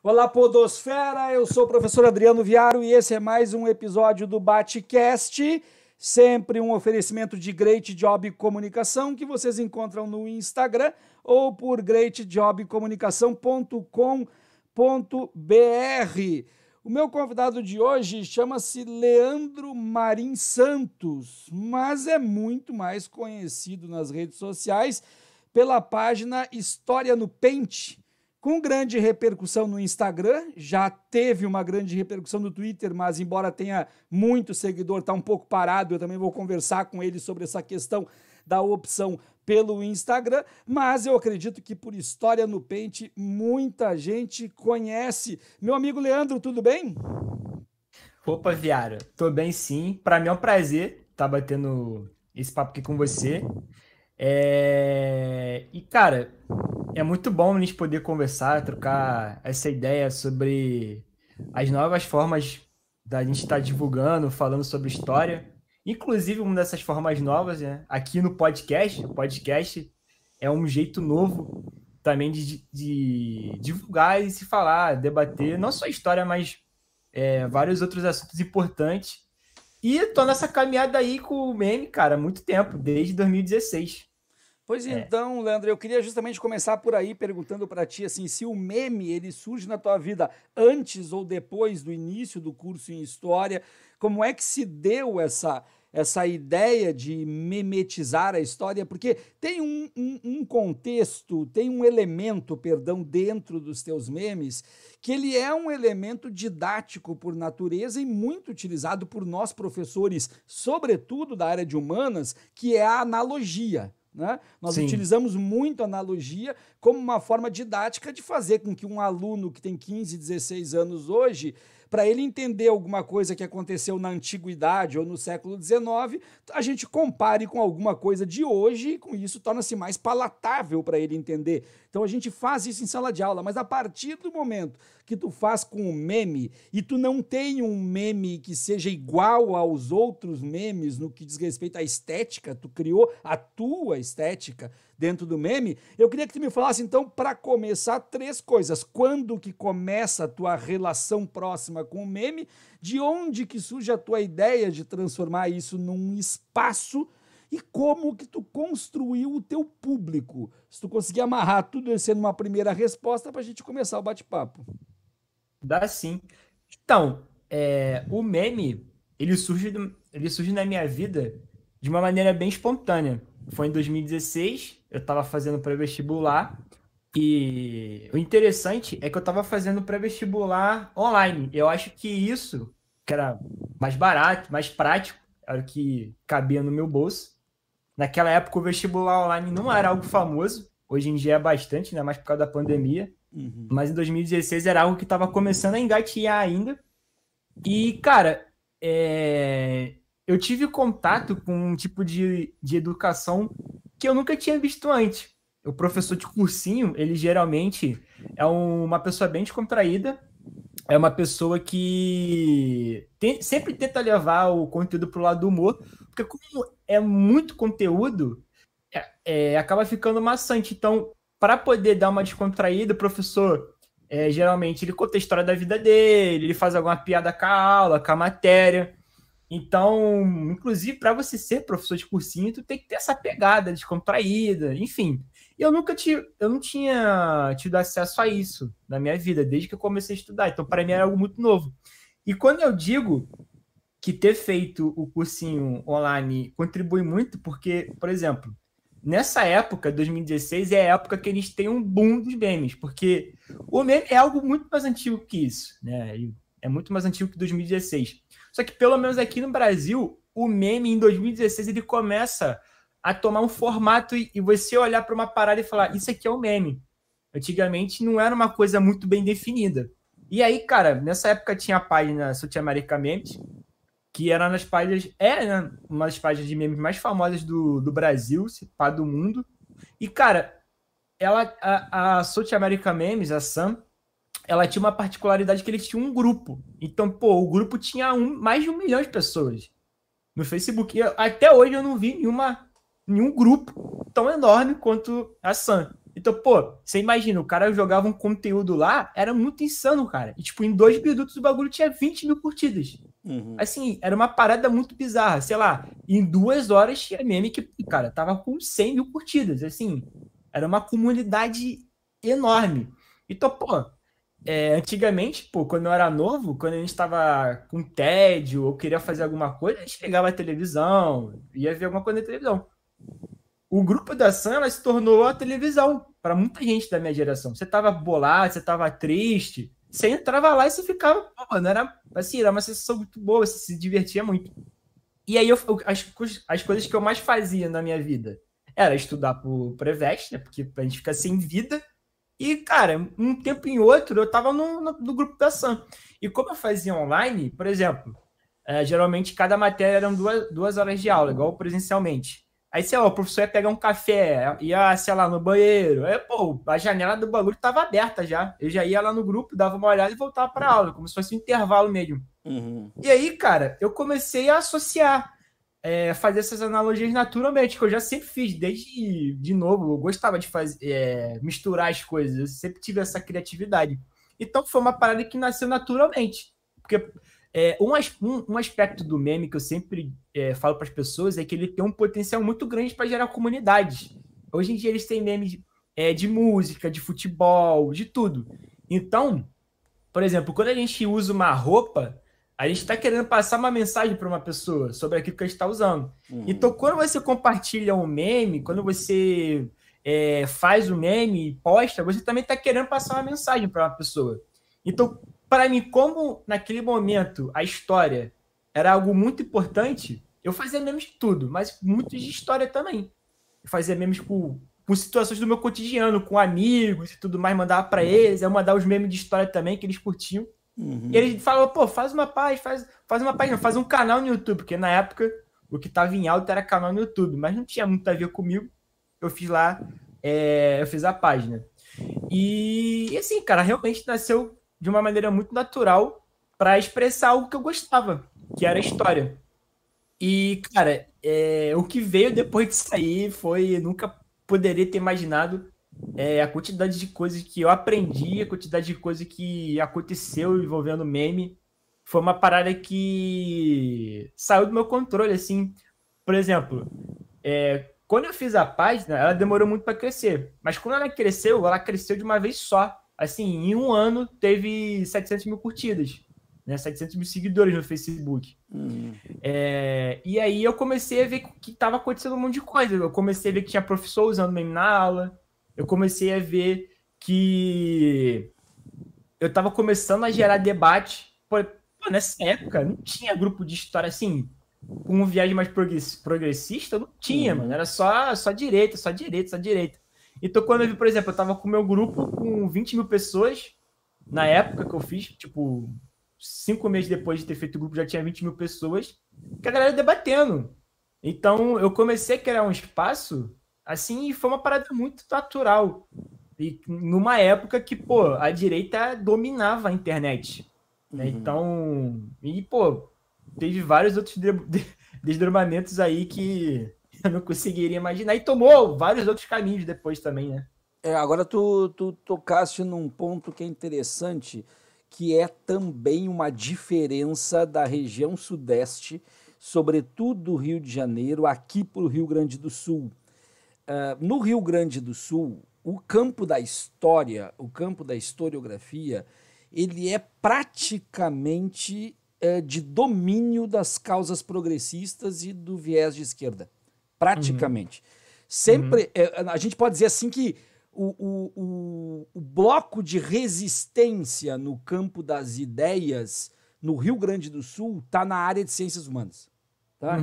Olá, Podosfera, eu sou o professor Adriano Viaro e esse é mais um episódio do BateCast, sempre um oferecimento de Great Job Comunicação que vocês encontram no Instagram ou por greatjobcomunicação.com.br. O meu convidado de hoje chama-se Leandro Marim Santos, mas é muito mais conhecido nas redes sociais pela página História no Pente, com grande repercussão no Instagram, já teve uma grande repercussão no Twitter, mas embora tenha muito seguidor, está um pouco parado, eu também vou conversar com ele sobre essa questão da opção pelo Instagram, mas eu acredito que por História no Pente muita gente conhece. Meu amigo Leandro, tudo bem? Opa, Viara, tô bem sim. Para mim é um prazer estar batendo esse papo aqui com você. E, cara, é muito bom a gente poder conversar, trocar essa ideia sobre as novas formas da gente estar divulgando, falando sobre história. Inclusive, uma dessas formas novas, né? Aqui no podcast, o podcast é um jeito novo também de divulgar e se falar, debater, não só história, mas vários outros assuntos importantes. E tô nessa caminhada aí com o meme, cara, há muito tempo, desde 2016. Pois É, então, Leandro, eu queria justamente começar por aí perguntando para ti assim, se o meme ele surge na tua vida antes ou depois do início do curso em História, como é que se deu essa ideia de memetizar a história? Porque tem um contexto, tem um elemento, perdão, dentro dos teus memes, que ele é um elemento didático por natureza e muito utilizado por nós professores, sobretudo da área de humanas, que é a analogia. Né? Nós sim. utilizamos muito a analogia como uma forma didática de fazer com que um aluno que tem 15, 16 anos hoje, para ele entender alguma coisa que aconteceu na antiguidade ou no século XIX, a gente compare com alguma coisa de hoje e com isso torna-se mais palatável para ele entender. Então a gente faz isso em sala de aula, mas a partir do momento que tu faz com o meme e tu não tem um meme que seja igual aos outros memes no que diz respeito à estética, tu criou a tua estética dentro do meme, eu queria que tu me falasse então, para começar, três coisas. Quando que começa a tua relação próxima com o meme? De onde que surge a tua ideia de transformar isso num espaço? E como que tu construiu o teu público? Se tu conseguir amarrar tudo isso numa primeira resposta para a gente começar o bate-papo. Dá sim. Então, o meme, ele surge na minha vida de uma maneira bem espontânea. Foi em 2016, eu estava fazendo pré-vestibular e o interessante é que eu estava fazendo pré-vestibular online. Eu acho que isso, que era mais barato, mais prático, era o que cabia no meu bolso. Naquela época o vestibular online não era algo famoso, hoje em dia é bastante, né, mais por causa da pandemia. Uhum. Mas em 2016 era algo que estava começando a engatear ainda. E, cara, eu tive contato com um tipo de educação que eu nunca tinha visto antes. O professor de cursinho, ele geralmente é uma pessoa bem descontraída, é uma pessoa que sempre tenta levar o conteúdo para o lado do humor, porque como é muito conteúdo, acaba ficando maçante. Então, para poder dar uma descontraída, o professor, geralmente, ele conta a história da vida dele, ele faz alguma piada com a aula, com a matéria. Então, inclusive, para você ser professor de cursinho, tu tem que ter essa pegada descontraída, enfim. Eu não tinha tido acesso a isso na minha vida, desde que eu comecei a estudar. Então, para mim era algo muito novo. E quando eu digo que ter feito o cursinho online contribui muito, porque, por exemplo, nessa época, 2016, é a época que a gente tem um boom dos memes, porque o meme é algo muito mais antigo que isso, né? É muito mais antigo que 2016. Só que, pelo menos aqui no Brasil, o meme em 2016 ele começa a tomar um formato e você olhar para uma parada e falar, isso aqui é um meme. Antigamente não era uma coisa muito bem definida. E aí, cara, nessa época tinha a página Sul-America Memes, que era nas páginas, né, uma das páginas de memes mais famosas do Brasil, se pá, do mundo. E, cara, a South America Memes, a Sam, ela tinha uma particularidade que eles tinham um grupo. Então, pô, o grupo tinha mais de 1 milhão de pessoas no Facebook. E até hoje eu não vi nenhum grupo tão enorme quanto a Sam. Então, pô, você imagina, o cara jogava um conteúdo lá, era muito insano, cara. E, tipo, em 2 minutos o bagulho tinha 20 mil curtidas. Assim, era uma parada muito bizarra. Sei lá, em 2 horas tinha meme que, cara, tava com 100 mil curtidas. Assim, era uma comunidade enorme. Então, pô, antigamente, pô, quando eu era novo, quando a gente tava com tédio ou queria fazer alguma coisa, a gente ligava a televisão, ia ver alguma coisa na televisão. O grupo da Sam, ela se tornou a televisão para muita gente da minha geração. Você tava bolado, você tava triste, você entrava lá e você ficava, pô, mano, era assim, era uma sensação muito boa, você se divertia muito. E aí as coisas que eu mais fazia na minha vida era estudar pro Prevest, né? Porque a gente fica sem vida. E, cara, um tempo em outro, eu tava no grupo da Sam. E como eu fazia online, por exemplo, geralmente cada matéria eram 2 horas de aula, igual presencialmente. Aí, sei lá, o professor ia pegar um café, ia, sei lá, no banheiro. Aí, pô, a janela do bagulho tava aberta já. Eu já ia lá no grupo, dava uma olhada e voltava pra aula, como se fosse um intervalo mesmo. E aí, cara, eu comecei a associar, fazer essas analogias naturalmente, que eu já sempre fiz, desde de novo. Eu gostava de fazer, misturar as coisas, eu sempre tive essa criatividade. Então, foi uma parada que nasceu naturalmente. Porque um aspecto do meme que eu sempre falo para as pessoas é que ele tem um potencial muito grande para gerar comunidades. Hoje em dia eles têm memes de música, de futebol, de tudo. Então, por exemplo, quando a gente usa uma roupa, a gente está querendo passar uma mensagem para uma pessoa sobre aquilo que a gente está usando. Então, quando você compartilha um meme, quando você faz o meme e posta, você também está querendo passar uma mensagem para uma pessoa. Então, para mim, como naquele momento a história era algo muito importante, eu fazia memes de tudo, mas muito de história também. Eu fazia memes com situações do meu cotidiano, com amigos e tudo mais, mandava para eles, eu mandava os memes de história também, que eles curtiam. E ele falou, pô, faz uma página, faz um canal no YouTube, porque na época o que estava em alta era canal no YouTube, mas não tinha muito a ver comigo. Eu fiz lá, eu fiz a página. E assim, cara, realmente nasceu de uma maneira muito natural para expressar algo que eu gostava, que era a história. E, cara, o que veio depois disso aí foi, eu nunca poderia ter imaginado a quantidade de coisas que eu aprendi, a quantidade de coisas que aconteceu envolvendo meme. Foi uma parada que saiu do meu controle, assim. Por exemplo, quando eu fiz a página, ela demorou muito para crescer. Mas quando ela cresceu de uma vez só. Assim, em um ano teve 700 mil curtidas, né? 700 mil seguidores no Facebook. E aí eu comecei a ver que estava acontecendo um monte de coisa. Eu comecei a ver que tinha professor usando meme na aula. Eu comecei a ver que eu estava começando a gerar debate. Pô, nessa época não tinha grupo de história assim, com uma viagem mais progressista, não tinha, mano. Era só direita, só direita, só direita. Então, quando eu vi, por exemplo, eu tava com o meu grupo com 20 mil pessoas, na época que eu fiz, tipo, 5 meses depois de ter feito o grupo, já tinha 20 mil pessoas, que a galera debatendo. Então, eu comecei a criar um espaço, assim, e foi uma parada muito natural. E numa época que, pô, a direita dominava a internet. Né? Então, e, pô, teve vários outros desdobramentos aí que eu não conseguiria imaginar. E tomou vários outros caminhos depois também, né? Agora tu tocaste num ponto que é interessante, que é também uma diferença da região sudeste, sobretudo do Rio de Janeiro, aqui para o Rio Grande do Sul. No Rio Grande do Sul, o campo da história, o campo da historiografia, ele é praticamente de domínio das causas progressistas e do viés de esquerda. Praticamente. Sempre, a gente pode dizer assim que o bloco de resistência no campo das ideias no Rio Grande do Sul está na área de ciências humanas. Tá?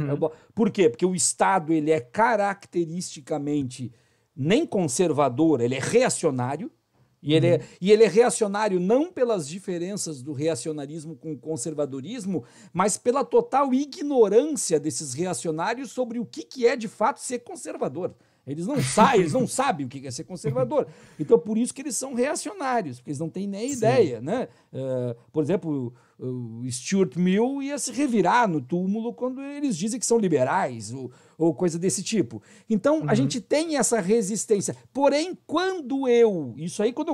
Por quê? Porque o Estado ele é caracteristicamente nem conservador, ele é reacionário. E ele é reacionário não pelas diferenças do reacionarismo com o conservadorismo, mas pela total ignorância desses reacionários sobre o que é de fato ser conservador. Eles não sabem o que é ser conservador. Então, por isso que eles são reacionários, porque eles não têm nem ideia, né? Por exemplo, o Stuart Mill ia se revirar no túmulo quando eles dizem que são liberais ou coisa desse tipo. Então, a gente tem essa resistência. Porém, quando eu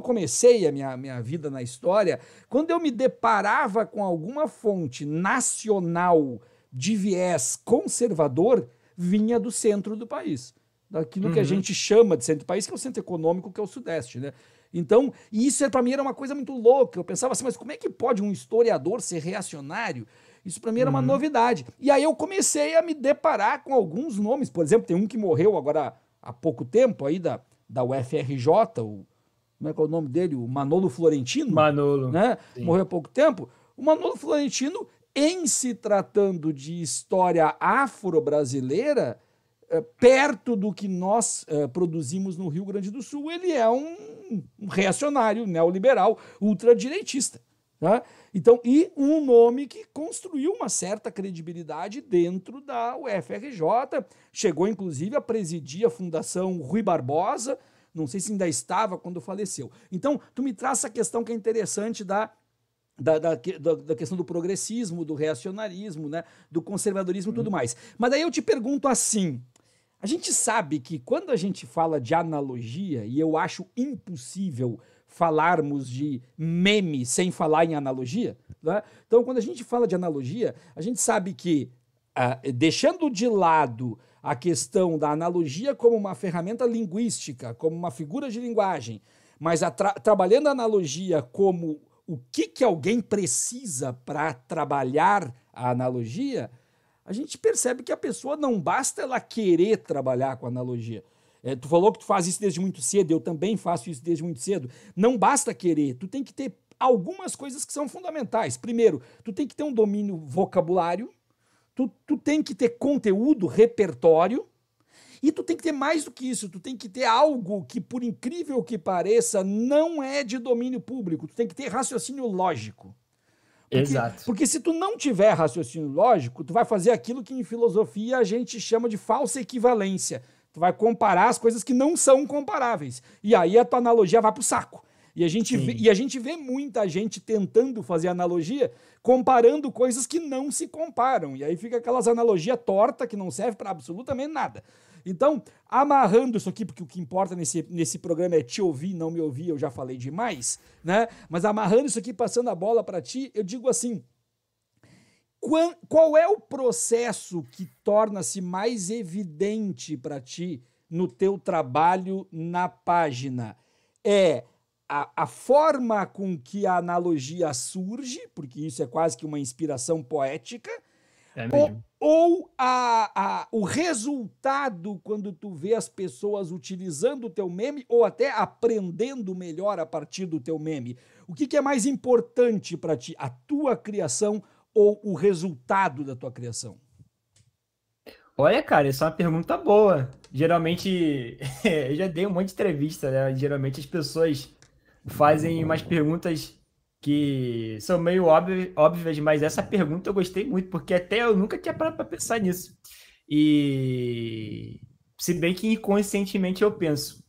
comecei a minha vida na história, quando eu me deparava com alguma fonte nacional de viés conservador, vinha do centro do país. Daquilo que a gente chama de centro do país, que é o centro econômico, que é o Sudeste, né? Então, isso para mim era uma coisa muito louca. Eu pensava assim, mas como é que pode um historiador ser reacionário? Isso para mim era uma novidade. E aí eu comecei a me deparar com alguns nomes. Por exemplo, tem um que morreu agora há pouco tempo, aí da UFRJ, como é que é o nome dele? O Manolo Florentino. Manolo. Né? Morreu há pouco tempo. O Manolo Florentino, em se tratando de história afro-brasileira, perto do que nós produzimos no Rio Grande do Sul, ele é um reacionário, neoliberal, ultradireitista. Tá? Então, e um nome que construiu uma certa credibilidade dentro da UFRJ, chegou inclusive a presidir a Fundação Rui Barbosa, não sei se ainda estava quando faleceu. Então, tu me traz essa questão que é interessante da questão do progressismo, do reacionarismo, né, do conservadorismo e tudo mais. Mas daí eu te pergunto assim, a gente sabe que quando a gente fala de analogia, e eu acho impossível falarmos de meme sem falar em analogia, né? Então quando a gente fala de analogia, a gente sabe que, deixando de lado a questão da analogia como uma ferramenta linguística, como uma figura de linguagem, mas trabalhando a analogia como o que alguém precisa para trabalhar a analogia, a gente percebe que a pessoa não basta ela querer trabalhar com analogia. Tu falou que tu faz isso desde muito cedo, eu também faço isso desde muito cedo. Não basta querer, tu tem que ter algumas coisas que são fundamentais. Primeiro, tu tem que ter um domínio vocabulário, tu tem que ter conteúdo, repertório, e tu tem que ter mais do que isso, tu tem que ter algo que, por incrível que pareça, não é de domínio público, tu tem que ter raciocínio lógico. Exato. Porque se tu não tiver raciocínio lógico, tu vai fazer aquilo que em filosofia a gente chama de falsa equivalência. Tu vai comparar as coisas que não são comparáveis. E aí a tua analogia vai pro saco. E a gente vê muita gente tentando fazer analogia, comparando coisas que não se comparam. E aí fica aquelas analogias tortas que não servem para absolutamente nada. Então, amarrando isso aqui, porque o que importa nesse programa é te ouvir, não me ouvir, eu já falei demais, né? Mas amarrando isso aqui, passando a bola para ti, eu digo assim, qual é o processo que torna-se mais evidente para ti no teu trabalho na página? É a forma com que a analogia surge, porque isso é quase que uma inspiração poética, ou o resultado quando tu vê as pessoas utilizando o teu meme ou até aprendendo melhor a partir do teu meme. O que é mais importante para ti, a tua criação ou o resultado da tua criação? Olha, cara, essa é uma pergunta boa. Geralmente, eu já dei um monte de entrevista, né? Geralmente as pessoas fazem umas perguntas que são meio óbvias, mas essa pergunta eu gostei muito, porque até eu nunca tinha parado para pensar nisso. E se bem que inconscientemente eu penso.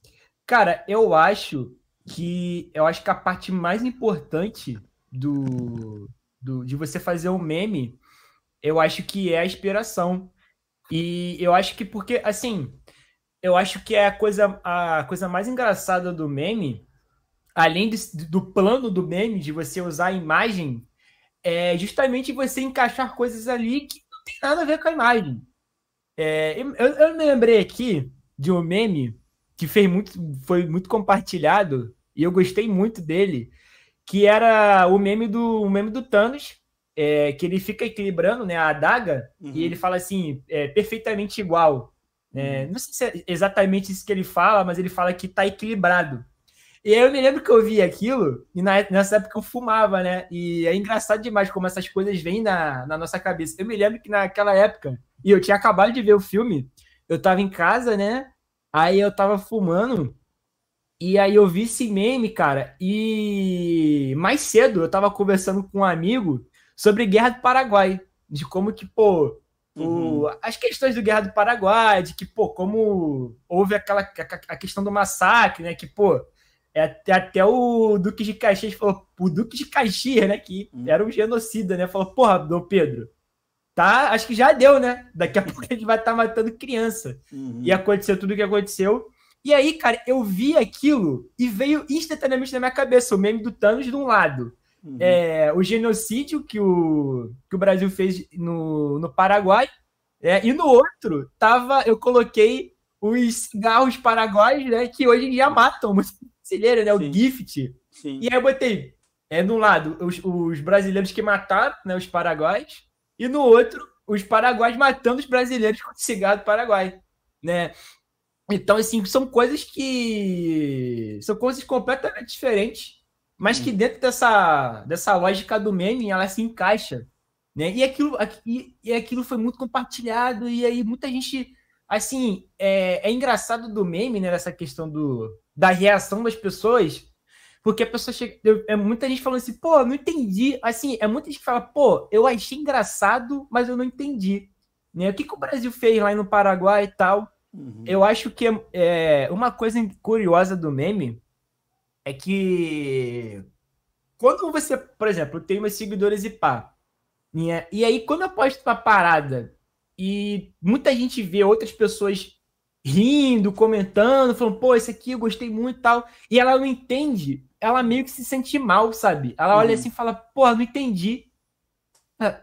Cara, eu acho que a parte mais importante de você fazer um meme, eu acho que é a inspiração. E eu acho que porque, assim, eu acho que é a coisa mais engraçada do meme, além do plano do meme, de você usar a imagem, é justamente você encaixar coisas ali que não tem nada a ver com a imagem. Eu me lembrei aqui de um meme que foi muito compartilhado, e eu gostei muito dele, que era o meme do Thanos, que ele fica equilibrando, né, a adaga, e ele fala assim, perfeitamente igual. Não sei se é exatamente isso que ele fala, mas ele fala que tá equilibrado. E aí eu me lembro que eu vi aquilo, e nessa época eu fumava, né? E é engraçado demais como essas coisas vêm na nossa cabeça. Eu me lembro que naquela época, e eu tinha acabado de ver o filme, eu tava em casa, né? Aí eu tava fumando, e aí eu vi esse meme, cara, e mais cedo eu tava conversando com um amigo sobre Guerra do Paraguai, de como que, pô, As questões do Guerra do Paraguai, de que, pô, como houve a questão do massacre, né? Que, pô, até o Duque de Caxias falou, o Duque de Caxias, né? Que era um genocida, né? Falou, porra, Dom Pedro, tá, acho que já deu, né? Daqui a pouco a gente vai estar matando criança. E aconteceu tudo o que aconteceu. E aí, cara, eu vi aquilo e veio instantaneamente na minha cabeça o meme do Thanos de um lado. O genocídio que o Brasil fez no Paraguai. E no outro, eu coloquei os cigarros paraguaios, né? Que hoje em dia matam muitos brasileiros, né? O Gift. Sim. E aí eu botei, de um lado, os brasileiros que mataram, né, os paraguaios. E no outro, os paraguaios matando os brasileiros com cigarro do Paraguai, né? Então, assim, são coisas completamente diferentes, mas que dentro dessa lógica do meme, ela se encaixa, né? E aquilo foi muito compartilhado, e aí muita gente, assim, é engraçado do meme, né? Essa questão da reação das pessoas, porque a pessoa chega, muita gente falando assim, pô, não entendi. Assim, muita gente que fala, pô, eu achei engraçado, mas eu não entendi, né? O que o Brasil fez lá no Paraguai e tal. Eu acho que uma coisa curiosa do meme é que quando você, por exemplo, tem meus seguidores e pá, né? E aí quando eu posto uma parada e muita gente vê outras pessoas rindo, comentando, falando, pô, esse aqui eu gostei muito e tal, e ela não entende, ela meio que se sente mal, sabe? Ela olha assim e fala, pô, não entendi.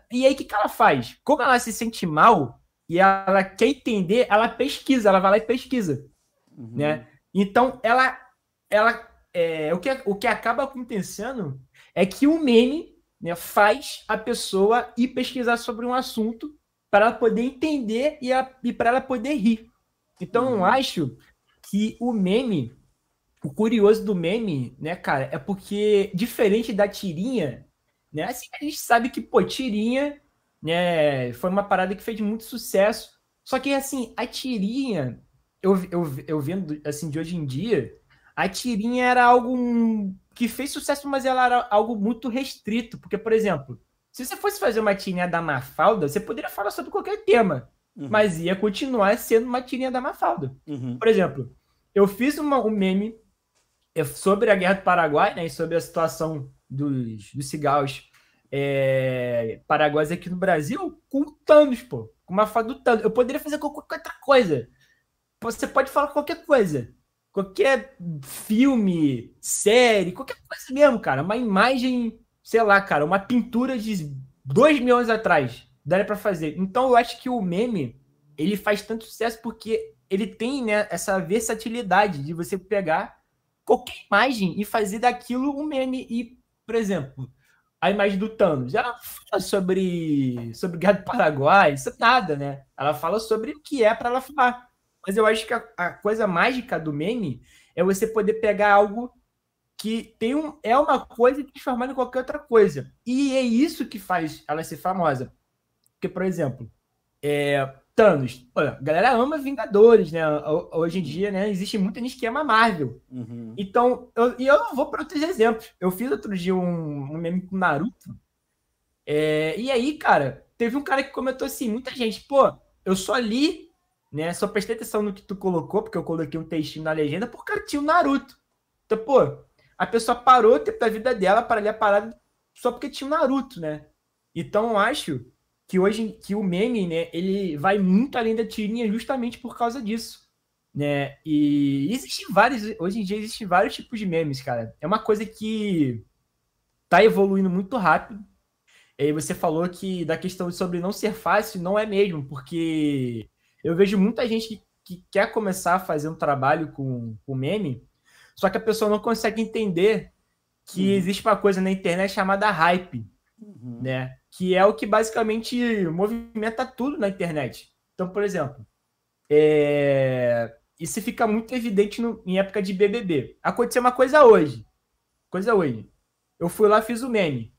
E aí o que ela faz? Como ela se sente mal e ela quer entender, ela pesquisa, ela vai lá e pesquisa, né? Então, o que acaba acontecendo é que o meme, né, faz a pessoa ir pesquisar sobre um assunto para ela poder entender e para ela poder rir. Então, eu acho que o curioso do meme, né, cara, é porque, diferente da tirinha, né, assim, a gente sabe que, pô, tirinha, né, foi uma parada que fez muito sucesso. Só que, assim, a tirinha, eu vendo, assim, de hoje em dia, a tirinha era algo que fez sucesso, mas ela era algo muito restrito. Porque, por exemplo, se você fosse fazer uma tirinha da Mafalda, você poderia falar sobre qualquer tema, mas ia continuar sendo uma tirinha da Mafalda. Por exemplo, eu fiz um meme sobre a Guerra do Paraguai, né, e sobre a situação dos cigarros paraguaios aqui no Brasil, com o Thanos, pô. Com uma foto do Thanos. Eu poderia fazer qualquer outra coisa. Você pode falar qualquer coisa. Qualquer filme, série, qualquer coisa mesmo, cara. Uma imagem, sei lá, cara, uma pintura de 2 mil anos atrás. Daria pra fazer. Então eu acho que o meme, ele faz tanto sucesso porque ele tem, né, essa versatilidade de você pegar qualquer imagem e fazer daquilo um meme. E, por exemplo, a imagem do Thanos, ela fala sobre Guerra do Paraguai, isso é nada, né? Ela fala sobre o que é para ela falar. Mas eu acho que a coisa mágica do meme é você poder pegar algo que é uma coisa e transformar em qualquer outra coisa. E é isso que faz ela ser famosa. Porque, por exemplo, Thanos, olha, a galera ama Vingadores, né? Hoje em dia, né, existe muita gente que ama Marvel. Então, eu não vou para outros exemplos. Eu fiz outro dia um meme com Naruto. E aí, cara, teve um cara que comentou assim, muita gente, pô, eu só li, né? Só prestei atenção no que tu colocou, porque eu coloquei um textinho na legenda, porque tinha o Naruto. Então, pô, a pessoa parou o tempo da vida dela para ler a parada só porque tinha o Naruto, né? Então, eu acho que hoje que o meme, né, ele vai muito além da tirinha justamente por causa disso, né? E hoje em dia existem vários tipos de memes, cara. É uma coisa que tá evoluindo muito rápido. E aí você falou que da questão sobre não ser fácil, não é mesmo, porque eu vejo muita gente que quer começar a fazer um trabalho com meme, só que a pessoa não consegue entender que existe uma coisa na internet chamada hype, né? Que é o que basicamente movimenta tudo na internet. Então, por exemplo, isso fica muito evidente em época de BBB. Aconteceu uma coisa hoje. Eu fui lá, fiz o meme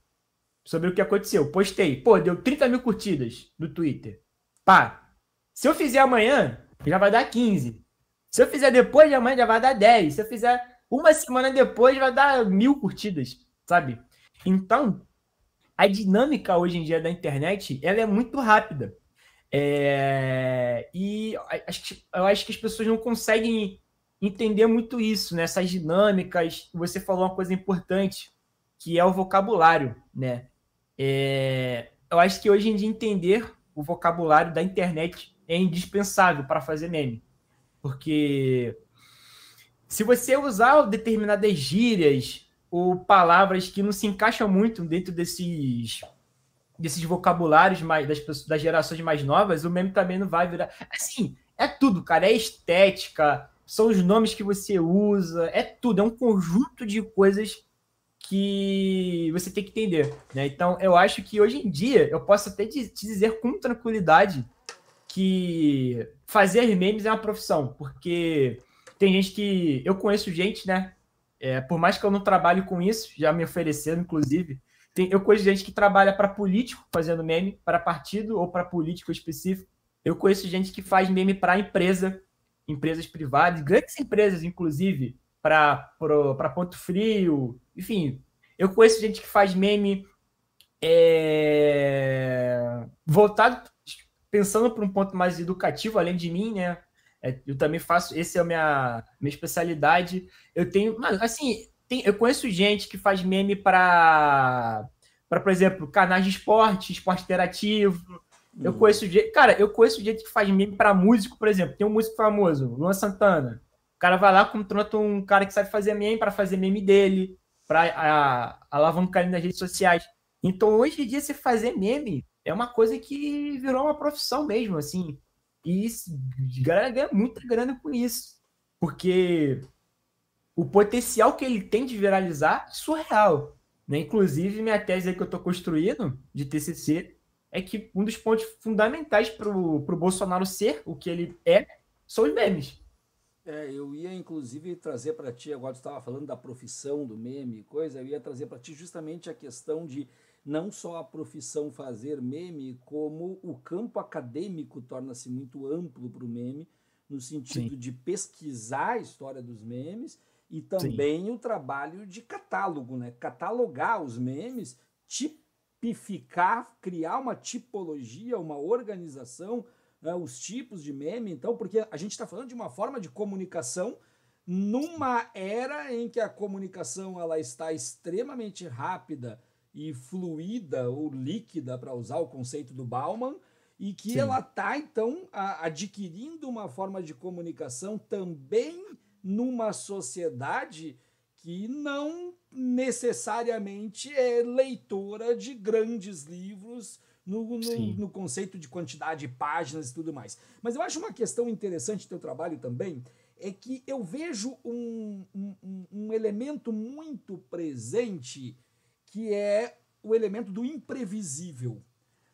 sobre o que aconteceu. Postei. Pô, deu 30 mil curtidas no Twitter. Pá. Se eu fizer amanhã, já vai dar 15. Se eu fizer depois de amanhã, já vai dar 10. Se eu fizer uma semana depois, vai dar 1.000 curtidas, sabe? Então, a dinâmica hoje em dia da internet, ela é muito rápida. Eu acho que as pessoas não conseguem entender muito isso, né? Essas dinâmicas. Você falou uma coisa importante, que é o vocabulário, né? Eu acho que hoje em dia entender o vocabulário da internet é indispensável para fazer meme. Porque se você usar determinadas gírias ou palavras que não se encaixam muito dentro desses vocabulários das gerações mais novas, o meme também não vai virar. Assim, é tudo, cara. É estética, são os nomes que você usa, é tudo. É um conjunto de coisas que você tem que entender, né? Então, eu acho que hoje em dia eu posso até te dizer com tranquilidade que fazer memes é uma profissão, porque tem gente que eu conheço gente, né? Por mais que eu não trabalhe com isso, já me ofereceram, inclusive. Eu conheço gente que trabalha para político fazendo meme, para partido ou para político específico. Eu conheço gente que faz meme para empresas privadas, grandes empresas, inclusive, para Ponto Frio, enfim. Eu conheço gente que faz meme voltado, pensando para um ponto mais educativo, além de mim, né? Eu também faço, essa é a minha especialidade. Eu tenho, mas, assim, eu conheço gente que faz meme por exemplo, canais de esporte interativo. Eu conheço gente que faz meme para músico, por exemplo. Tem um músico famoso, Luan Santana. O cara vai lá, contrata um cara que sabe fazer meme para fazer meme dele, para alavancar ele nas redes sociais. Então, hoje em dia, você fazer meme é uma coisa que virou uma profissão mesmo, assim. E a galera ganha muita grana com isso. Porque o potencial que ele tem de viralizar é surreal. Né? Inclusive, minha tese aí que eu estou construindo, de TCC, é que um dos pontos fundamentais para o Bolsonaro ser o que ele é são os memes. Eu ia inclusive trazer para ti, agora tu estava falando da profissão do meme e coisa, eu ia trazer para ti justamente a questão de não só a profissão fazer meme, como o campo acadêmico torna-se muito amplo para o meme, no sentido Sim, de pesquisar a história dos memes e sim, também o trabalho de catálogo, né? Catalogar os memes, tipificar, criar uma tipologia, uma organização, né, os tipos de meme, então, porque a gente está falando de uma forma de comunicação numa era em que a comunicação ela está extremamente rápida e fluida ou líquida, para usar o conceito do Bauman, e que ela sim, está, então, adquirindo uma forma de comunicação também numa sociedade que não necessariamente é leitora de grandes livros sim. no conceito de quantidade de páginas e tudo mais. Mas eu acho uma questão interessante do teu trabalho também, é que eu vejo um elemento muito presente, que é o elemento do imprevisível.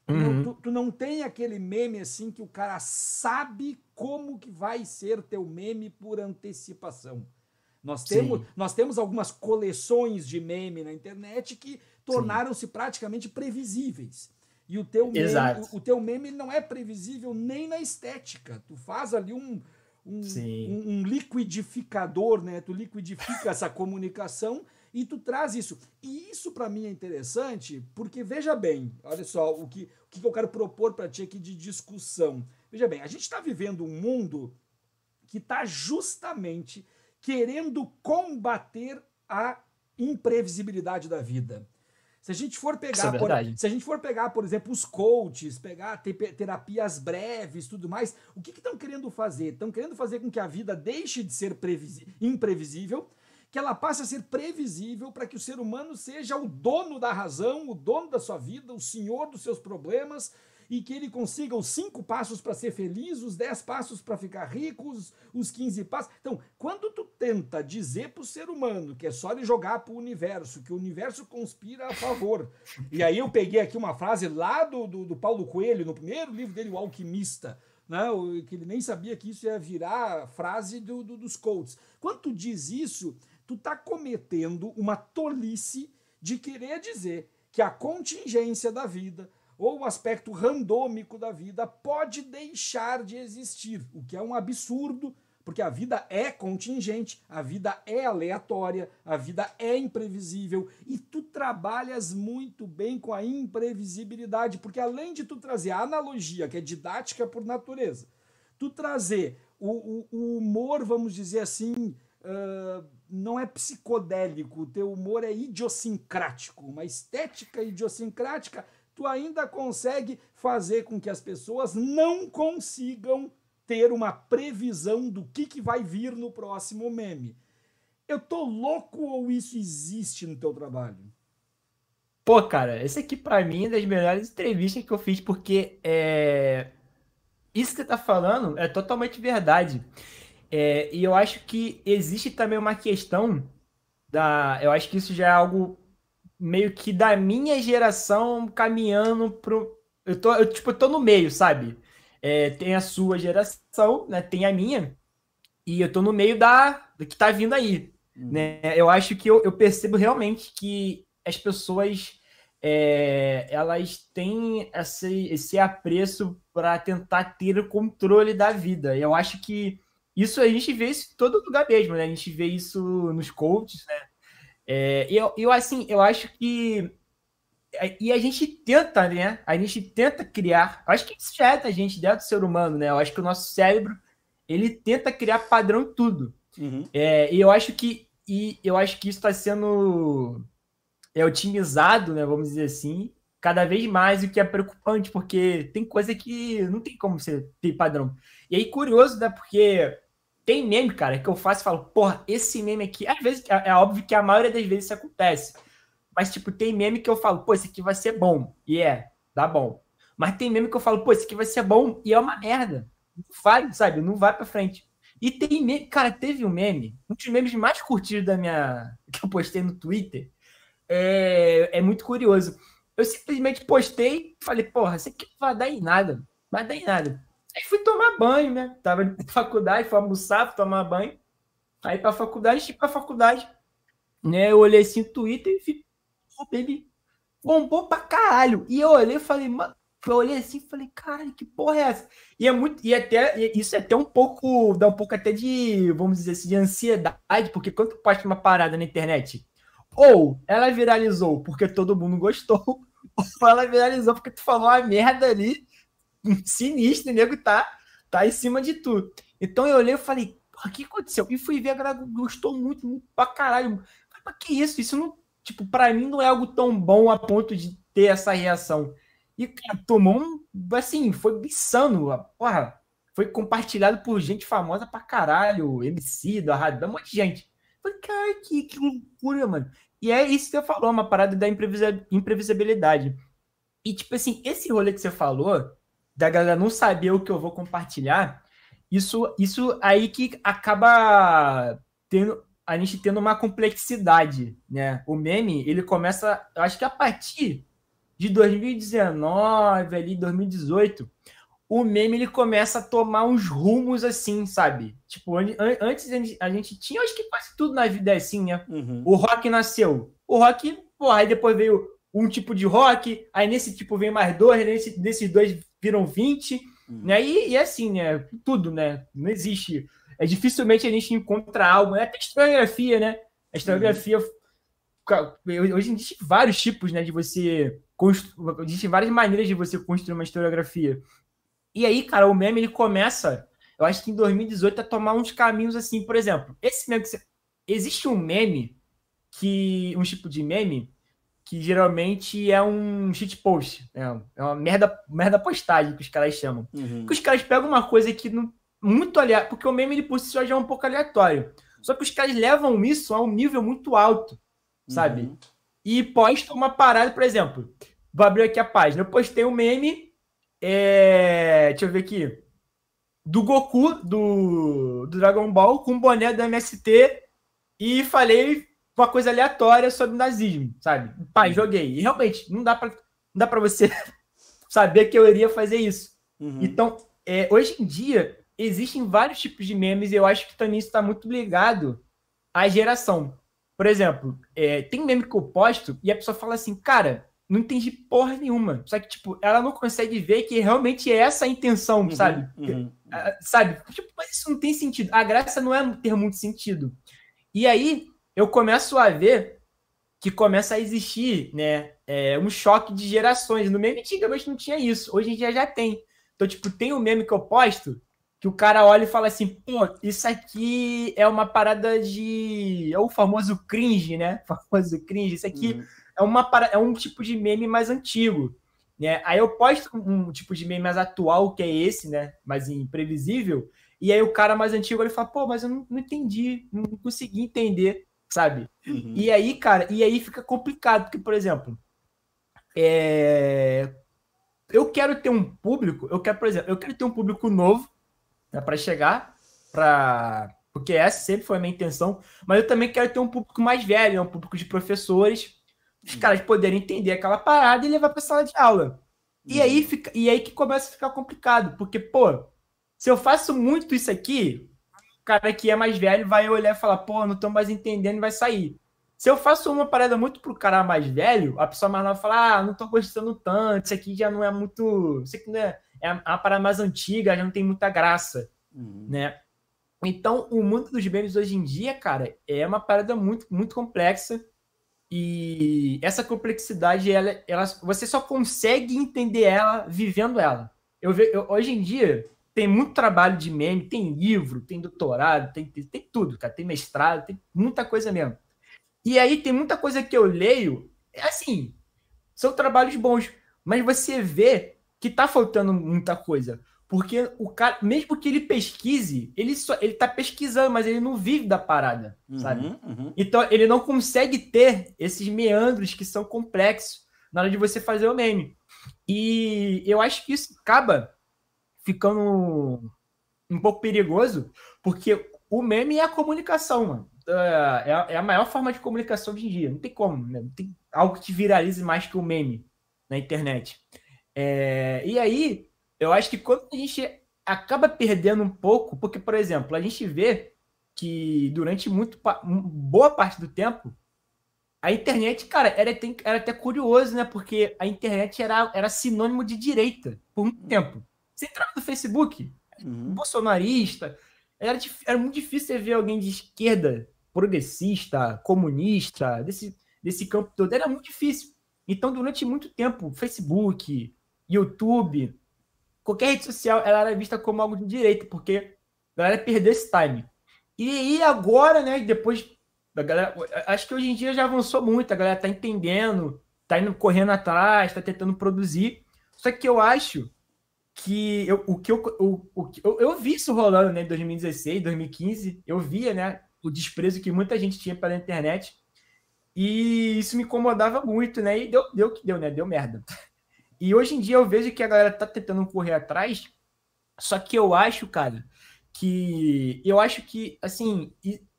Uhum. Tu não tem aquele meme assim que o cara sabe como que vai ser teu meme por antecipação. Sim, Nós temos algumas coleções de meme na internet que sim. tornaram-se praticamente previsíveis. E Exato. o teu meme não é previsível nem na estética. Tu faz ali Sim. um liquidificador, né? Tu liquidifica essa comunicação e tu traz isso. E isso para mim é interessante porque, veja bem, olha só o que eu quero propor para ti aqui de discussão. Veja bem, a gente está vivendo um mundo que está justamente querendo combater a imprevisibilidade da vida. Isso é verdade. Se a gente for pegar, por exemplo, os coaches, pegar terapias breves, tudo mais, o que estão querendo fazer? Estão querendo fazer com que a vida deixe de ser imprevisível, que ela passe a ser previsível para que o ser humano seja o dono da razão, o dono da sua vida, o senhor dos seus problemas, e que ele consiga os 5 passos para ser feliz, os 10 passos para ficar rico, os 15 passos. Então, quando tu tenta dizer para o ser humano que é só ele jogar para o universo, que o universo conspira a favor. E aí eu peguei aqui uma frase lá do Paulo Coelho, no primeiro livro dele, O Alquimista, né? Que ele nem sabia que isso ia virar frase dos coaches. Quando tu diz isso, tu tá cometendo uma tolice de querer dizer que a contingência da vida ou o aspecto randômico da vida pode deixar de existir, o que é um absurdo porque a vida é contingente, a vida é aleatória, a vida é imprevisível, e tu trabalhas muito bem com a imprevisibilidade, porque além de tu trazer a analogia, que é didática por natureza, tu trazer o humor, vamos dizer assim, não é psicodélico, o teu humor é idiosincrático, uma estética idiosincrática, tu ainda consegue fazer com que as pessoas não consigam ter uma previsão do que vai vir no próximo meme. Eu tô louco ou isso existe no teu trabalho? Pô, cara, esse aqui pra mim é das melhores entrevistas que eu fiz, porque isso que você tá falando é totalmente verdade. E eu acho que existe também uma questão eu acho que isso já é algo meio que da minha geração caminhando pro. Eu tô no meio, sabe? Tem a sua geração, né? Tem a minha, e eu tô no meio do que tá vindo aí. Né? Eu acho que eu percebo realmente que as pessoas elas têm esse apreço para tentar ter o controle da vida. Eu acho que isso a gente vê isso em todo lugar mesmo, né? A gente vê isso nos coaches, né? Assim, eu acho que e a gente tenta, né? A gente tenta criar. Eu acho que isso já é da gente dentro do ser humano, né? Eu acho que o nosso cérebro ele tenta criar padrão em tudo. E eu acho que isso está sendo otimizado, né? Vamos dizer assim, cada vez mais, o que é preocupante, porque tem coisa que não tem como você ter padrão. E aí, curioso, né? Porque tem meme, cara, que eu faço e falo, porra, esse meme aqui, às vezes, é óbvio que a maioria das vezes isso acontece. Mas, tipo, tem meme que eu falo, pô, esse aqui vai ser bom. E dá bom. Mas tem meme que eu falo, pô, esse aqui vai ser bom e é uma merda. Não vai, sabe? Não vai pra frente. E tem meme, cara, teve um meme, um dos memes mais curtidos que eu postei no Twitter. É muito curioso. Eu simplesmente postei e falei, porra, isso aqui não vai dar em nada. Vai dar em nada. Aí fui tomar banho, né? Tava na faculdade, fui almoçar, fui tomar banho. Aí pra faculdade, né? Eu olhei assim no Twitter e vi, ele bombou pra caralho. E eu olhei e falei, mano, caralho, que porra é essa? Isso é até um pouco, dá um pouco até de, vamos dizer assim, de ansiedade, porque quando tu posta uma parada na internet, ou ela viralizou porque todo mundo gostou, ou ela viralizou porque tu falou uma merda ali, sinistro, o nego tá em cima de tu. Então eu olhei e falei, o que aconteceu? E fui ver, a galera gostou muito, muito pra caralho. Mas que isso? Isso não, tipo, pra mim não é algo tão bom a ponto de ter essa reação. E, cara, tomou assim, foi insano. Porra, foi compartilhado por gente famosa pra caralho, MC, da rádio, um monte de gente. Falei, cara, que loucura, mano. E é isso que você falou, uma parada da imprevisibilidade. E, tipo assim, esse rolê que você falou, da galera não saber o que eu vou compartilhar, isso aí que acaba a gente tendo uma complexidade, né? O meme, ele começa, eu acho que a partir de 2019, ali, 2018, o meme, ele começa a tomar uns rumos assim, sabe? Tipo, antes a gente tinha, acho que quase tudo na vida é assim, né? O rock nasceu. O rock, porra, aí depois veio um tipo de rock, aí nesse tipo vem mais dois, desses dois viram 20, né? E assim, né? Tudo, né? Não existe. Dificilmente a gente encontra algo, né? Até historiografia, né? A historiografia. Hoje existe vários tipos, né? De você. Existem várias maneiras de você construir uma historiografia. E aí, cara, o meme ele começa, eu acho que em 2018, a tomar uns caminhos assim, por exemplo. Esse meme existe um meme um tipo de meme que geralmente é um shitpost, é uma merda postagem que os caras chamam. Que os caras pegam uma coisa que muito aleatória, porque o meme ele por si só já é um pouco aleatório. Só que os caras levam isso a um nível muito alto, sabe? E postam uma parada, por exemplo, vou abrir aqui a página, eu postei um meme, deixa eu ver aqui, do Goku, do Dragon Ball, com o boné do MST, e falei uma coisa aleatória sobre nazismo, sabe? Pai, joguei. E realmente, não dá pra você saber que eu iria fazer isso. Então, hoje em dia, existem vários tipos de memes e eu acho que também isso está muito ligado à geração. Por exemplo, tem meme que eu posto e a pessoa fala assim, cara, não entendi porra nenhuma. Só que, tipo, ela não consegue ver que realmente é essa a intenção, sabe? Sabe? Tipo, mas isso não tem sentido. A graça não é ter muito sentido. E aí, eu começo a ver que começa a existir, né, um choque de gerações. No meme, antigamente não tinha isso. Hoje em dia já tem. Então, tipo, tem um meme que eu posto que o cara olha e fala assim, pô, isso aqui é uma parada de... É o famoso cringe, né? O famoso cringe. Isso aqui é um tipo de meme mais antigo, né? Aí eu posto um tipo de meme mais atual, que é esse, né? Mais imprevisível. E aí o cara mais antigo ele fala, pô, mas eu não entendi, não consegui entender, sabe? E aí, cara, fica complicado, porque, por exemplo, eu quero ter um público, por exemplo, eu quero ter um público novo, né, para chegar, porque essa sempre foi a minha intenção, mas eu também quero ter um público mais velho, né, um público de professores, os caras poderem entender aquela parada e levar para sala de aula. E aí que começa a ficar complicado, porque, pô, se eu faço muito isso aqui, o cara que é mais velho vai olhar e falar, pô, não estou mais entendendo e vai sair. Se eu faço uma parada muito pro cara mais velho, a pessoa mais nova fala, não tô gostando tanto, isso aqui já não é muito... Isso aqui não é uma parada mais antiga, já não tem muita graça, né? Então, o mundo dos memes hoje em dia, cara, é uma parada muito, muito complexa e essa complexidade, você só consegue entender ela vivendo ela. Hoje em dia, tem muito trabalho de meme, tem livro, tem doutorado, tem tudo, cara, tem mestrado, tem muita coisa mesmo. E aí tem muita coisa que eu leio, assim, são trabalhos bons, mas você vê que tá faltando muita coisa. Porque o cara, mesmo que ele pesquise, ele tá pesquisando, mas ele não vive da parada, sabe? Então ele não consegue ter esses meandros que são complexos na hora de você fazer o meme. E eu acho que isso acaba ficando um pouco perigoso, porque o meme é a comunicação, mano. É a maior forma de comunicação hoje em dia. Não tem como, né? Não tem algo que te viralize mais que o meme na internet. E aí, eu acho que quando a gente acaba perdendo um pouco, porque, por exemplo, a gente vê que durante boa parte do tempo, a internet, cara, era até curioso, né? Porque a internet era sinônimo de direita por muito tempo. Você entrava no Facebook, bolsonarista, era muito difícil você ver alguém de esquerda, progressista, comunista, desse campo todo. Era muito difícil. Então, durante muito tempo, Facebook, YouTube, qualquer rede social, ela era vista como algo de direita, porque a galera perdeu esse time. E agora, né, depois da galera, acho que hoje em dia já avançou muito, a galera tá entendendo, tá indo correndo atrás, tá tentando produzir. Só que eu acho que eu vi isso rolando, né, em 2016, 2015, eu via, né, o desprezo que muita gente tinha pela internet, e isso me incomodava muito, né, e deu o que deu, né, deu merda. E hoje em dia eu vejo que a galera tá tentando correr atrás, só que eu acho, cara, assim,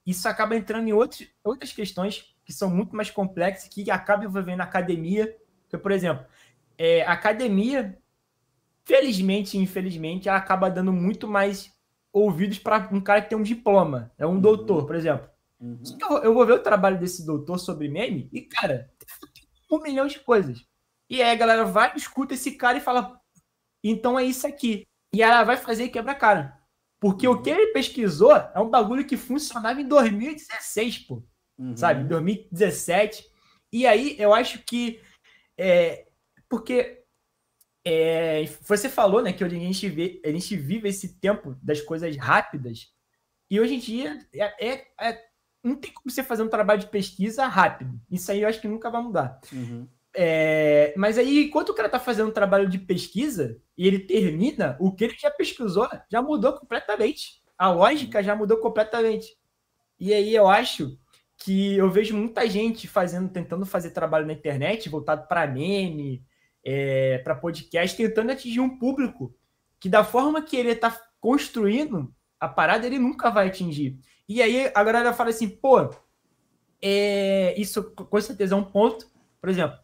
isso acaba entrando em outras questões que são muito mais complexas, que acabam envolvendo a academia. Então, por exemplo, a academia, felizmente e infelizmente, ela acaba dando muito mais ouvidos para um cara que tem um diploma, é um doutor, por exemplo. Eu vou ver o trabalho desse doutor sobre meme e, cara, tem 1 milhão de coisas. E aí a galera vai, escuta esse cara e fala, então é isso aqui. E ela vai fazer e quebra a cara. Porque o que ele pesquisou é um bagulho que funcionava em 2016, pô. Sabe? 2017. E aí eu acho que... porque você falou, né, que hoje a gente vive esse tempo das coisas rápidas. E hoje em dia não tem como você fazer um trabalho de pesquisa rápido. Isso aí eu acho que nunca vai mudar. Mas aí, enquanto o cara tá fazendo um trabalho de pesquisa e ele termina, o que ele já pesquisou já mudou completamente. A lógica já mudou completamente. E aí eu acho que eu vejo muita gente tentando fazer trabalho na internet, voltado para meme, para podcast, tentando atingir um público que da forma que ele tá construindo a parada, ele nunca vai atingir. E aí a galera fala assim, pô, isso com certeza é um ponto. Por exemplo,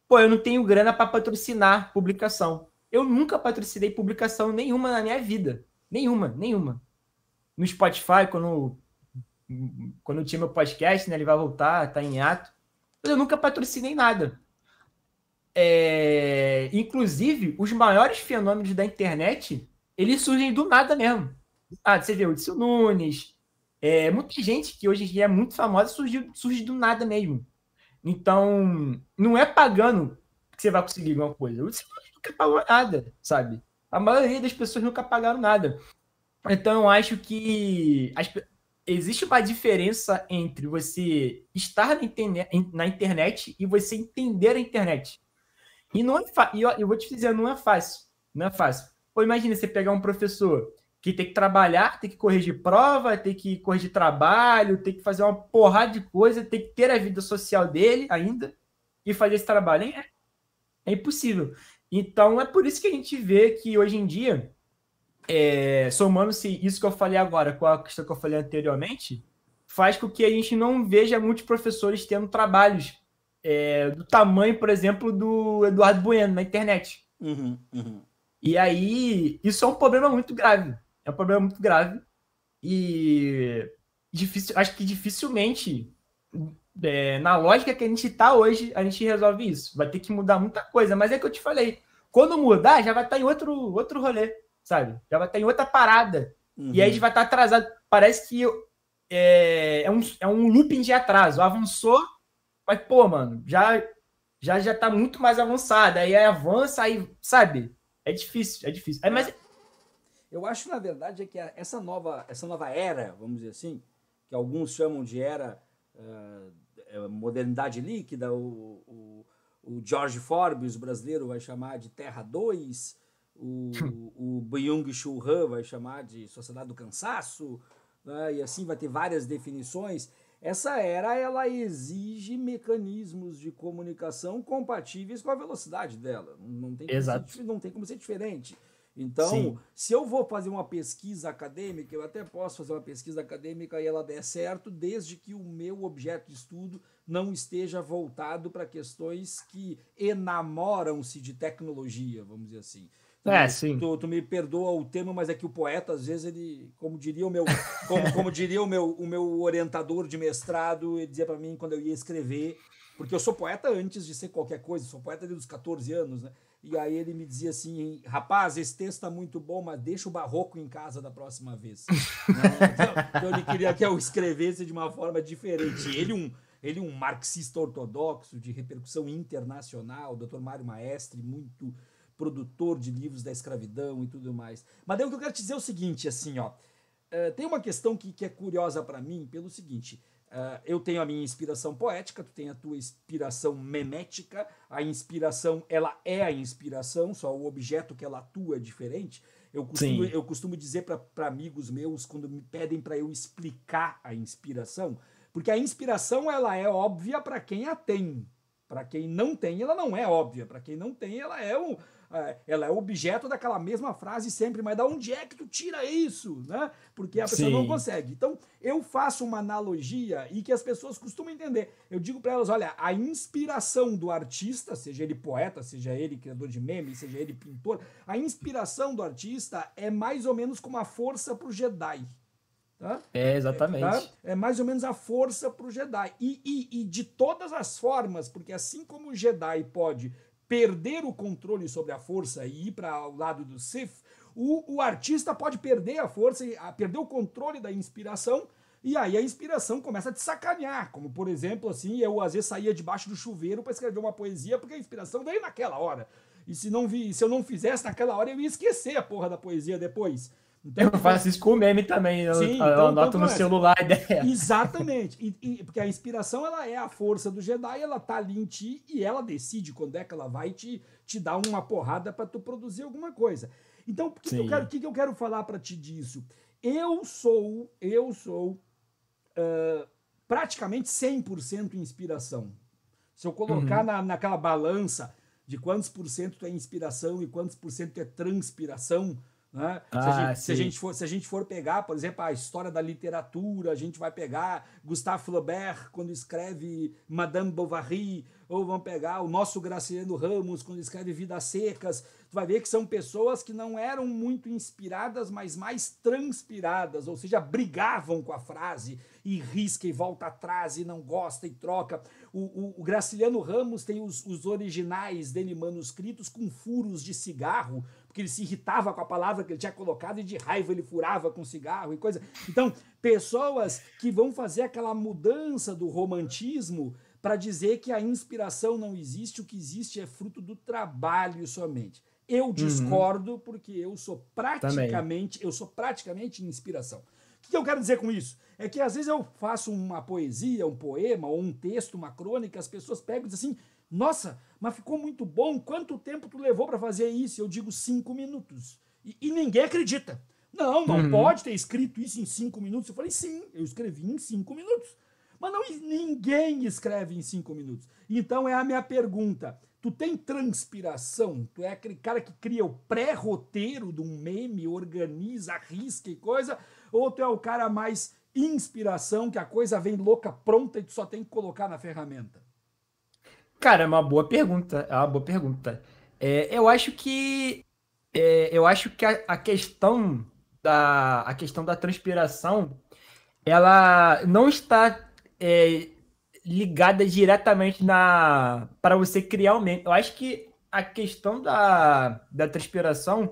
pô, eu não tenho grana para patrocinar publicação. Eu nunca patrocinei publicação nenhuma na minha vida. Nenhuma. No Spotify, quando eu tinha meu podcast, né, ele vai voltar, tá em ato. Mas eu nunca patrocinei nada. inclusive, os maiores fenômenos da internet, eles surgem do nada mesmo. Você vê o Whindersson Nunes, muita gente que hoje em dia é muito famosa surge do nada mesmo. Então, não é pagando que você vai conseguir alguma coisa. Você nunca pagou nada, sabe? A maioria das pessoas nunca pagaram nada. Então, eu acho que existe uma diferença entre você estar na internet e você entender a internet. E não é eu vou te dizer, não é fácil. Não é fácil. Pô, imagina você pegar um professor que tem que trabalhar, tem que corrigir prova, tem que corrigir trabalho, tem que fazer uma porrada de coisa, tem que ter a vida social dele ainda e fazer esse trabalho. É impossível. Então, é por isso que a gente vê que hoje em dia, somando-se isso que eu falei agora com a questão que eu falei anteriormente, faz com que a gente não veja muitos professores tendo trabalhos do tamanho, por exemplo, do Eduardo Bueno na internet. E aí, isso é um problema muito grave. É um problema muito grave. E acho que dificilmente, na lógica que a gente está hoje, a gente resolve isso. Vai ter que mudar muita coisa. Mas é que eu te falei. Quando mudar, já vai estar em outro rolê, sabe? Já vai estar em outra parada. E aí a gente vai estar atrasado. Parece que é um looping de atraso. Avançou, mas, pô, mano, já tá muito mais avançado. Aí avança, aí, sabe? É difícil. Mas eu acho, na verdade, que essa nova era, vamos dizer assim, que alguns chamam de era modernidade líquida, o George Forbes, o brasileiro, vai chamar de Terra 2, o Byung-Chul Han vai chamar de Sociedade do Cansaço, né? E assim vai ter várias definições. Essa era, ela exige mecanismos de comunicação compatíveis com a velocidade dela. Não tem como ser diferente. Então, sim, se eu vou fazer uma pesquisa acadêmica, eu até posso fazer uma pesquisa acadêmica e ela der certo, desde que o meu objeto de estudo não esteja voltado para questões que enamoram-se de tecnologia, vamos dizer assim. Sim. Tu me perdoa o termo, mas é que o poeta, às vezes, ele, como diria o meu orientador de mestrado, ele dizia para mim quando eu ia escrever, porque eu sou poeta antes de ser qualquer coisa, sou poeta desde os 14 anos, né? E aí ele me dizia assim, rapaz, esse texto está muito bom, mas deixa o barroco em casa da próxima vez. Então ele queria que eu escrevesse de uma forma diferente. Ele um marxista ortodoxo de repercussão internacional, Dr. Mário Maestre, muito produtor de livros da escravidão e tudo mais. Mas daí o que eu quero te dizer é o seguinte, assim, ó, tem uma questão que é curiosa para mim, pelo seguinte, eu tenho a minha inspiração poética, tu tem a tua inspiração memética, a inspiração, ela é a inspiração, só o objeto que ela atua é diferente. Eu costumo dizer para amigos meus, quando me pedem para eu explicar a inspiração, porque a inspiração, ela é óbvia para quem a tem. Para quem não tem, ela não é óbvia. Para quem não tem, ela é objeto daquela mesma frase sempre. Mas da onde é que tu tira isso? Né? Porque a pessoa não consegue. Então, eu faço uma analogia e que as pessoas costumam entender. Eu digo para elas, olha, a inspiração do artista, seja ele poeta, seja ele criador de memes, seja ele pintor, a inspiração do artista é mais ou menos como a força pro Jedi. Tá? Exatamente. Tá? É mais ou menos a força pro Jedi. E de todas as formas, porque assim como o Jedi pode perder o controle sobre a força e ir para o lado do Sith, o artista pode perder a força, perder o controle da inspiração, e aí a inspiração começa a te sacanear. Como, por exemplo, assim, eu às vezes saía debaixo do chuveiro para escrever uma poesia, porque a inspiração veio naquela hora. E se eu não fizesse naquela hora, eu ia esquecer a porra da poesia depois. Então, eu faço isso com o meme também, eu anoto no celular a ideia. Exatamente, porque a inspiração, ela é a força do Jedi, ela tá ali em ti e ela decide quando é que ela vai te dar uma porrada para tu produzir alguma coisa. Então, o que eu quero falar para ti disso? Eu sou praticamente 100% inspiração. Se eu colocar naquela balança de quantos por cento é inspiração e quantos por cento é transpiração, né? Se a gente for pegar, por exemplo, a história da literatura, a gente vai pegar Gustave Flaubert quando escreve Madame Bovary, ou vamos pegar o nosso Graciliano Ramos, quando escreve Vidas Secas, tu vai ver que são pessoas que não eram muito inspiradas, mas mais transpiradas, ou seja, brigavam com a frase, e risca e volta atrás, e não gosta e troca. O Graciliano Ramos tem os originais dele manuscritos com furos de cigarro, porque ele se irritava com a palavra que ele tinha colocado e de raiva ele furava com cigarro e coisa. Então, pessoas que vão fazer aquela mudança do romantismo para dizer que a inspiração não existe, o que existe é fruto do trabalho somente. Eu discordo porque eu sou praticamente inspiração. O que eu quero dizer com isso? É que às vezes eu faço uma poesia, um poema, ou um texto, uma crônica, as pessoas pegam e dizem assim, nossa, mas ficou muito bom, quanto tempo tu levou para fazer isso? Eu digo 5 minutos. E ninguém acredita. Não pode ter escrito isso em 5 minutos. Eu falei, sim, eu escrevi em 5 minutos. Mas não, ninguém escreve em 5 minutos. Então é a minha pergunta. Tu tem transpiração? Tu é aquele cara que cria o pré-roteiro de um meme, organiza, arrisca e coisa? Ou tu é o cara mais inspiração, que a coisa vem louca, pronta e tu só tem que colocar na ferramenta? Cara, é uma boa pergunta. É uma boa pergunta. Eu acho que a questão da transpiração, ela não está ligada diretamente para você criar o meme. Eu acho que a questão da transpiração,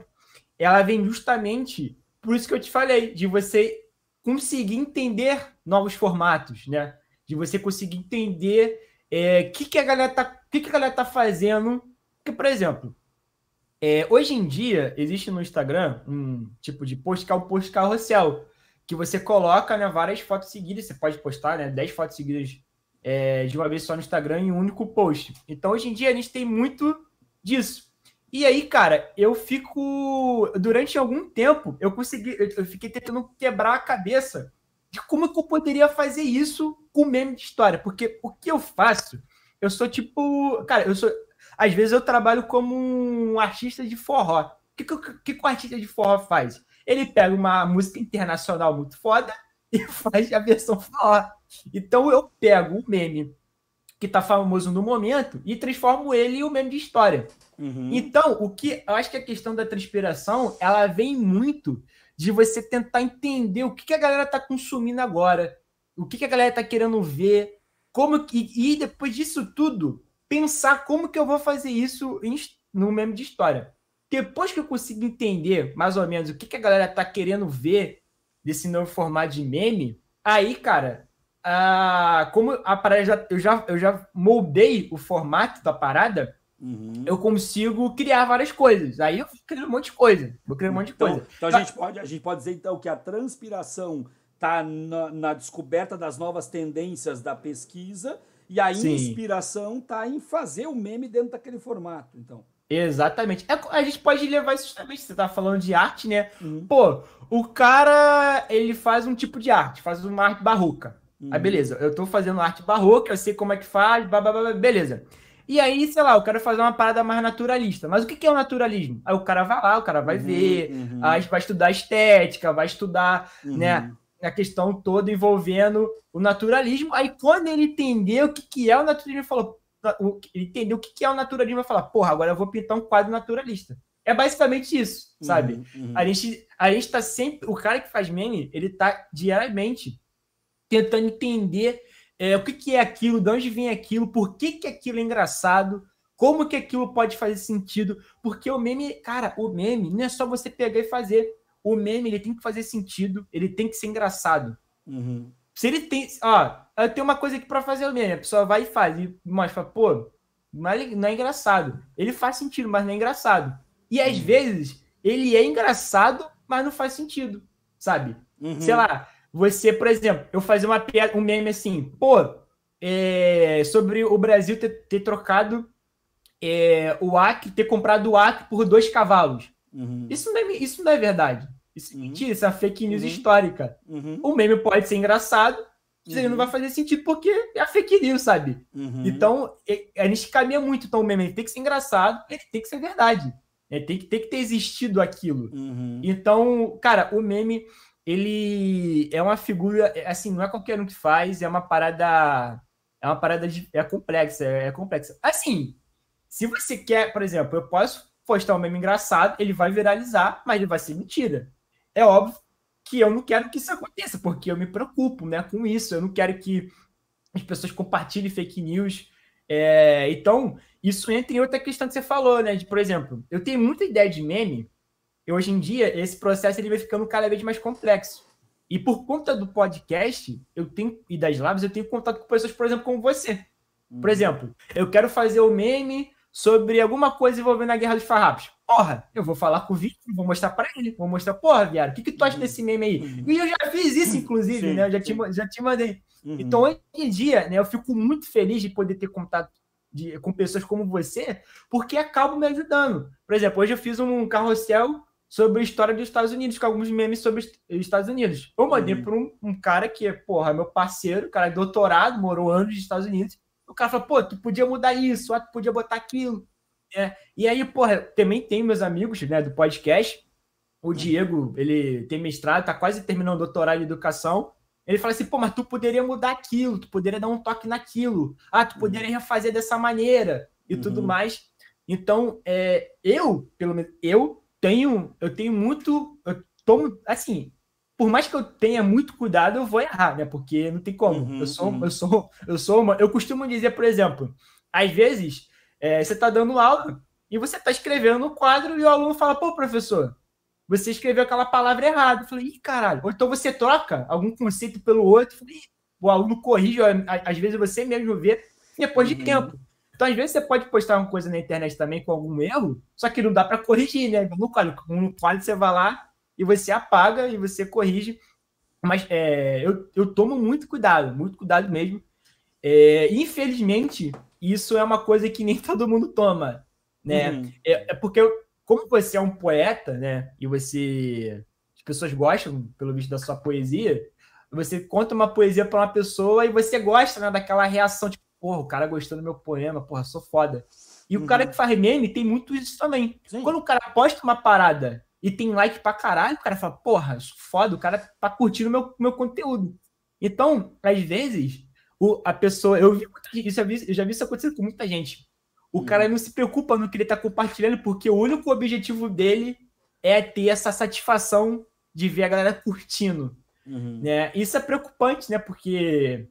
ela vem justamente por isso que eu te falei, de você conseguir entender novos formatos, né? De você conseguir entender o que a galera tá fazendo. Porque, por exemplo, hoje em dia existe no Instagram um tipo de post que é o post carrossel, que você coloca, né, várias fotos seguidas, você pode postar, né, 10 fotos seguidas de uma vez só no Instagram em um único post. Então, hoje em dia, a gente tem muito disso. E aí, cara, durante algum tempo, eu fiquei tentando quebrar a cabeça de como que eu poderia fazer isso com meme de história. Porque o que eu faço, eu sou tipo... Cara, às vezes eu trabalho como um artista de forró. O que o artista de forró faz? Ele pega uma música internacional muito foda e faz a versão forró. Então eu pego um meme que tá famoso no momento e transformo ele em um meme de história. Então, eu acho que a questão da transpiração, ela vem muito de você tentar entender o que a galera tá consumindo agora, o que a galera tá querendo ver, e depois disso tudo, pensar como que eu vou fazer isso no meme de história. Depois que eu consigo entender mais ou menos o que a galera tá querendo ver desse novo formato de meme, aí, cara, como a parada eu já moldei o formato da parada, eu consigo criar várias coisas. Aí eu vou criando um monte de coisa. Então a gente pode dizer então que a transpiração está na descoberta das novas tendências da pesquisa e a inspiração está em fazer o meme dentro daquele formato, então. Exatamente. A gente pode levar isso também. Você tá falando de arte, né? Pô, o cara, ele faz um tipo de arte, faz uma arte barroca. Aí, beleza, eu tô fazendo arte barroca, eu sei como é que faz, beleza. E aí, sei lá, eu quero fazer uma parada mais naturalista. Mas o que é o naturalismo? Aí o cara vai lá, o cara vai ver, aí vai estudar estética, vai estudar, né, a questão toda envolvendo o naturalismo. Aí quando ele entender o que é o naturalismo, ele entendeu o que é o naturalismo, vai falar, porra, agora eu vou pintar um quadro naturalista. É basicamente isso, sabe? A gente tá sempre... O cara que faz meme, ele tá diariamente tentando entender o que é aquilo, de onde vem aquilo, por que aquilo é engraçado, como que aquilo pode fazer sentido, porque o meme, cara, o meme não é só você pegar e fazer. O meme, ele tem que fazer sentido, ele tem que ser engraçado. Se ele tem... eu tenho uma coisa aqui pra fazer o meme, a pessoa vai e faz, mas fala, pô, não é engraçado. Ele faz sentido, mas não é engraçado. E às vezes, ele é engraçado, mas não faz sentido, sabe? Sei lá, você, por exemplo, eu fazer uma piada, um meme assim, pô, sobre o Brasil ter trocado o Acre, ter comprado o Acre por 2 cavalos. Isso não é verdade. Isso é mentira, isso é uma fake news histórica. O meme pode ser engraçado, mas ele não vai fazer sentido porque é a fake news, sabe? Então, a gente caminha muito. Então, o meme ele tem que ser engraçado, ele tem que ser verdade. Tem que ter existido aquilo. Então, cara, o meme, ele é uma figura, assim, não é qualquer um que faz, é uma parada é uma parada é complexa, é complexa. Assim, se você quer, por exemplo, eu posso postar um meme engraçado, ele vai viralizar, mas ele vai ser mentira. É óbvio que eu não quero que isso aconteça, porque eu me preocupo, né, com isso. Eu não quero que as pessoas compartilhem fake news. Então, isso entra em outra questão que você falou, né? De, por exemplo, eu tenho muita ideia de meme, e hoje em dia esse processo ele vai ficando cada vez mais complexo. E por conta do podcast, e das lives, eu tenho contato com pessoas, por exemplo, como você. Por exemplo, eu quero fazer o meme sobre alguma coisa envolvendo a Guerra dos Farrapos. Porra, eu vou falar com o Victor, vou mostrar pra ele, vou mostrar, porra, viado, o que tu acha desse meme aí? E eu já fiz isso, inclusive, Sim, né? Eu já te mandei. Então, hoje em dia, né, eu fico muito feliz de poder ter contato com pessoas como você, porque acabam me ajudando. Por exemplo, hoje eu fiz um carrossel sobre a história dos Estados Unidos, com alguns memes sobre os Estados Unidos. Eu mandei para um cara que, porra, meu parceiro, cara de doutorado, morou anos nos Estados Unidos. O cara falou, pô, tu podia mudar isso, tu podia botar aquilo. E aí, porra, também tem meus amigos, né, do podcast. O Diego, ele tem mestrado, tá quase terminando o doutorado em educação. Ele fala assim, pô, mas tu poderia mudar aquilo, tu poderia dar um toque naquilo. Tu poderia refazer dessa maneira e tudo mais. Então, pelo menos, eu tenho muito, eu tomo, assim, por mais que eu tenha muito cuidado, eu vou errar, né? Porque não tem como. Eu costumo dizer, por exemplo, às vezes, você tá dando aula e você tá escrevendo no quadro e o aluno fala, pô, professor, você escreveu aquela palavra errada. Eu falei, ih, caralho. Ou então você troca algum conceito pelo outro. Eu falei, o aluno corrige, às vezes você mesmo vê depois de tempo. Então, às vezes, você pode postar uma coisa na internet também com algum erro, só que não dá para corrigir, né? No quadro você vai lá e você apaga e você corrige. Mas eu tomo muito cuidado mesmo. Infelizmente, isso é uma coisa que nem todo mundo toma, né? Porque, como você é um poeta, né? E as pessoas gostam, pelo visto, da sua poesia, você conta uma poesia para uma pessoa e você gosta, né, daquela reação, tipo, porra, o cara gostou do meu poema, porra, sou foda. E o cara que faz meme tem muito isso também. Sim. Quando o cara posta uma parada e tem like pra caralho, o cara fala, porra, sou foda, o cara tá curtindo meu conteúdo. Então, às vezes, a pessoa... Eu já vi isso acontecer com muita gente. O cara não se preocupa no que ele tá compartilhando, porque o único objetivo dele é ter essa satisfação de ver a galera curtindo. Né? Isso é preocupante, né? Porque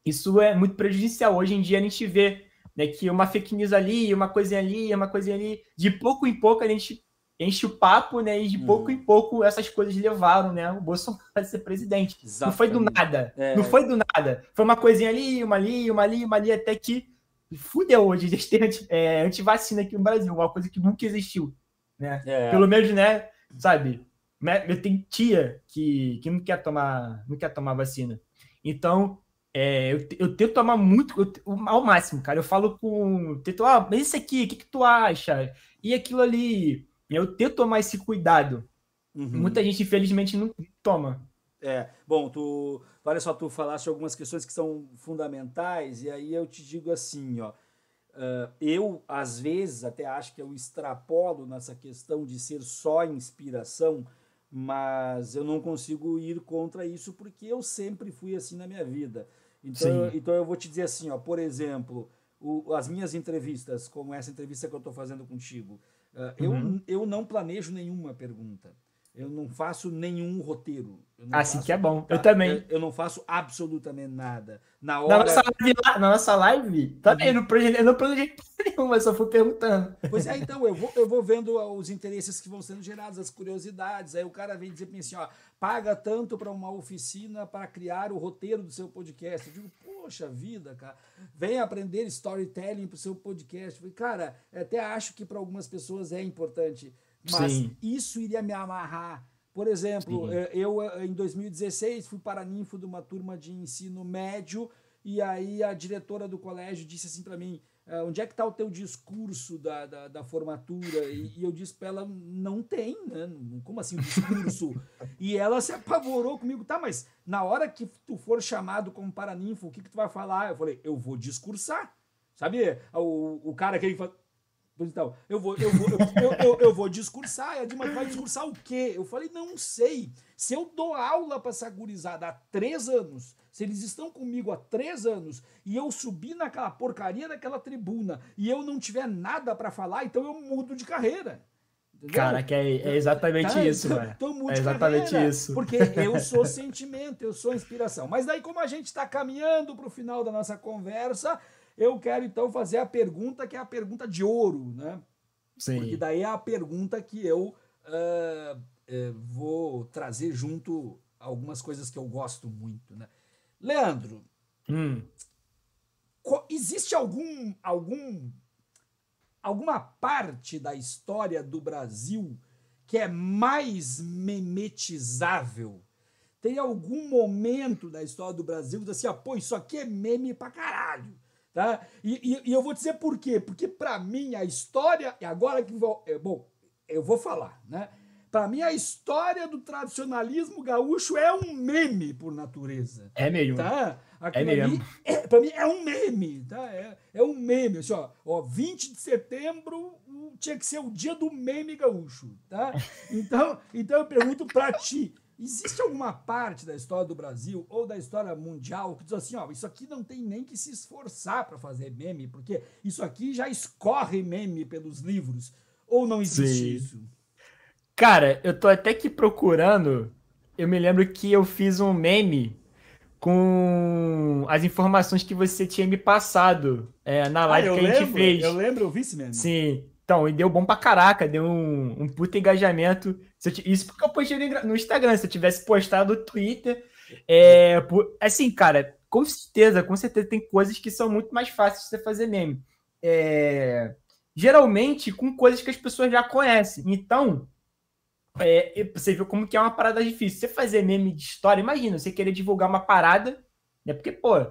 isso é muito prejudicial. Hoje em dia a gente vê, né, que uma fake news ali, uma coisinha ali, de pouco em pouco a gente enche o papo, né? E de pouco em pouco essas coisas levaram, né, o Bolsonaro a ser presidente. Exatamente. Não foi do nada. Não foi do nada. Foi uma coisinha ali, uma ali, até que fudeu hoje. A gente tem antivacina aqui no Brasil, uma coisa que nunca existiu. Né? Pelo menos, né, sabe? Eu tenho tia que não quer tomar vacina. Então, eu tento tomar muito, ao máximo, cara. Eu falo mas isso aqui, o que tu acha? E aquilo ali. Eu tento tomar esse cuidado. Muita gente, infelizmente, não toma. Bom, olha só, tu falaste algumas questões que são fundamentais, e aí eu te digo assim, ó. Eu, às vezes, até acho que eu extrapolo nessa questão de ser só inspiração, mas eu não consigo ir contra isso porque eu sempre fui assim na minha vida. Então eu vou te dizer assim, ó, por exemplo, as minhas entrevistas, como essa entrevista que eu estou fazendo contigo, eu não planejo nenhuma pergunta. Eu não faço nenhum roteiro. Assim que é bom. Eu também. Eu não faço absolutamente nada. Na nossa live, também eu não planejei nenhuma, só fui perguntando. Pois é, então, eu vou vendo os interesses que vão sendo gerados, as curiosidades. Aí o cara vem dizer assim, ó, paga tanto para uma oficina para criar o roteiro do seu podcast. Eu digo, poxa vida, cara, vem aprender storytelling para o seu podcast. Eu falei, cara, até acho que para algumas pessoas é importante. Mas isso iria me amarrar. Por exemplo, eu em 2016 fui paraninfo de uma turma de ensino médio e aí a diretora do colégio disse assim para mim, onde é que está o teu discurso da formatura? E eu disse para ela, não tem, né? Como assim discurso? E ela se apavorou comigo, tá, mas na hora que tu for chamado como paraninfo, o que tu vai falar? Eu falei, eu vou discursar. Sabe o cara que ele fala... Então, eu vou discursar. E a Dilma vai discursar o quê? Eu falei, não sei. Se eu dou aula para essa gurizada há 3 anos, se eles estão comigo há 3 anos, e eu subir naquela porcaria daquela tribuna e eu não tiver nada para falar, então eu mudo de carreira. Entendeu? Cara, que é exatamente isso, mano. Então, é exatamente carreira, isso. porque eu sou sentimento, eu sou inspiração. Mas daí, como a gente está caminhando para o final da nossa conversa, eu quero então fazer a pergunta que é a pergunta de ouro, né? Sim. Porque daí é a pergunta que eu vou trazer junto algumas coisas que eu gosto muito, né? Leandro, existe alguma parte da história do Brasil que é mais memetizável? Tem algum momento da história do Brasil que diz assim, ó, pô, isso aqui é meme pra caralho, tá? E eu vou dizer por quê? Porque pra mim a história, e agora que eu vou falar, né? Pra mim a história do tradicionalismo gaúcho é um meme por natureza. É mesmo. Tá? Aquilo mesmo. Pra mim é um meme, tá? É um meme, assim, ó, 20 de setembro tinha que ser o dia do meme gaúcho, tá? Então eu pergunto pra ti, existe alguma parte da história do Brasil ou da história mundial que diz assim, ó, isso aqui não tem nem que se esforçar para fazer meme, porque isso aqui já escorre meme pelos livros, ou não existe isso? Cara, eu tô até aqui procurando, eu me lembro que eu fiz um meme com as informações que você tinha me passado na live que a gente fez. Eu lembro, eu vi esse meme. Sim. Então, e deu bom pra caraca, deu um puta engajamento. Isso porque eu postei no Instagram, se eu tivesse postado no Twitter. Assim, cara, com certeza tem coisas que são muito mais fáceis de você fazer meme. Geralmente com coisas que as pessoas já conhecem. Então, você viu como que é uma parada difícil. Você fazer meme de história, imagina, você querer divulgar uma parada, né? Porque, pô, a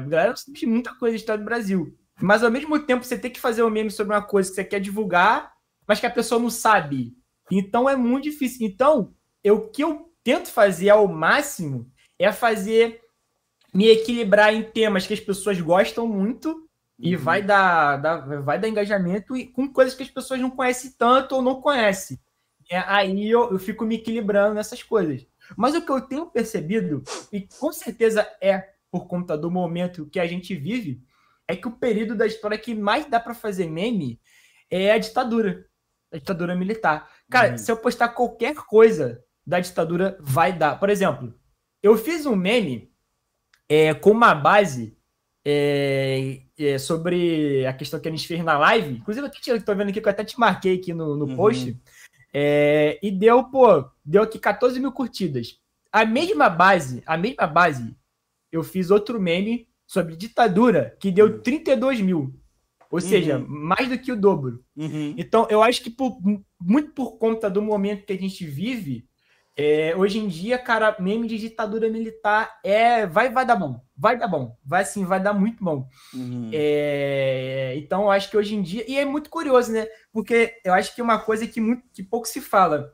galera não sabe muita coisa de história do Brasil. Mas, ao mesmo tempo, você tem que fazer um meme sobre uma coisa que você quer divulgar, mas que a pessoa não sabe. Então, é muito difícil. Então, o que eu tento fazer ao máximo é me equilibrar em temas que as pessoas gostam muito e vai dar engajamento e com coisas que as pessoas não conhecem tanto ou não conhecem. Aí eu fico me equilibrando nessas coisas. Mas o que eu tenho percebido, e com certeza é por conta do momento que a gente vive, é que o período da história que mais dá para fazer meme é a ditadura militar. Cara, se eu postar qualquer coisa da ditadura, vai dar. Por exemplo, eu fiz um meme com uma base sobre a questão que a gente fez na live. Inclusive, eu tô vendo aqui que eu até te marquei aqui no post. E deu aqui 14 mil curtidas. A mesma base, eu fiz outro meme sobre ditadura, que deu 32 mil. Ou seja, mais do que o dobro. Então, eu acho que muito por conta do momento que a gente vive, hoje em dia, cara, meme de ditadura militar vai dar bom. Vai dar bom. Vai dar muito bom. Então, eu acho que hoje em dia... E é muito curioso, né? Porque eu acho que é uma coisa que pouco se fala.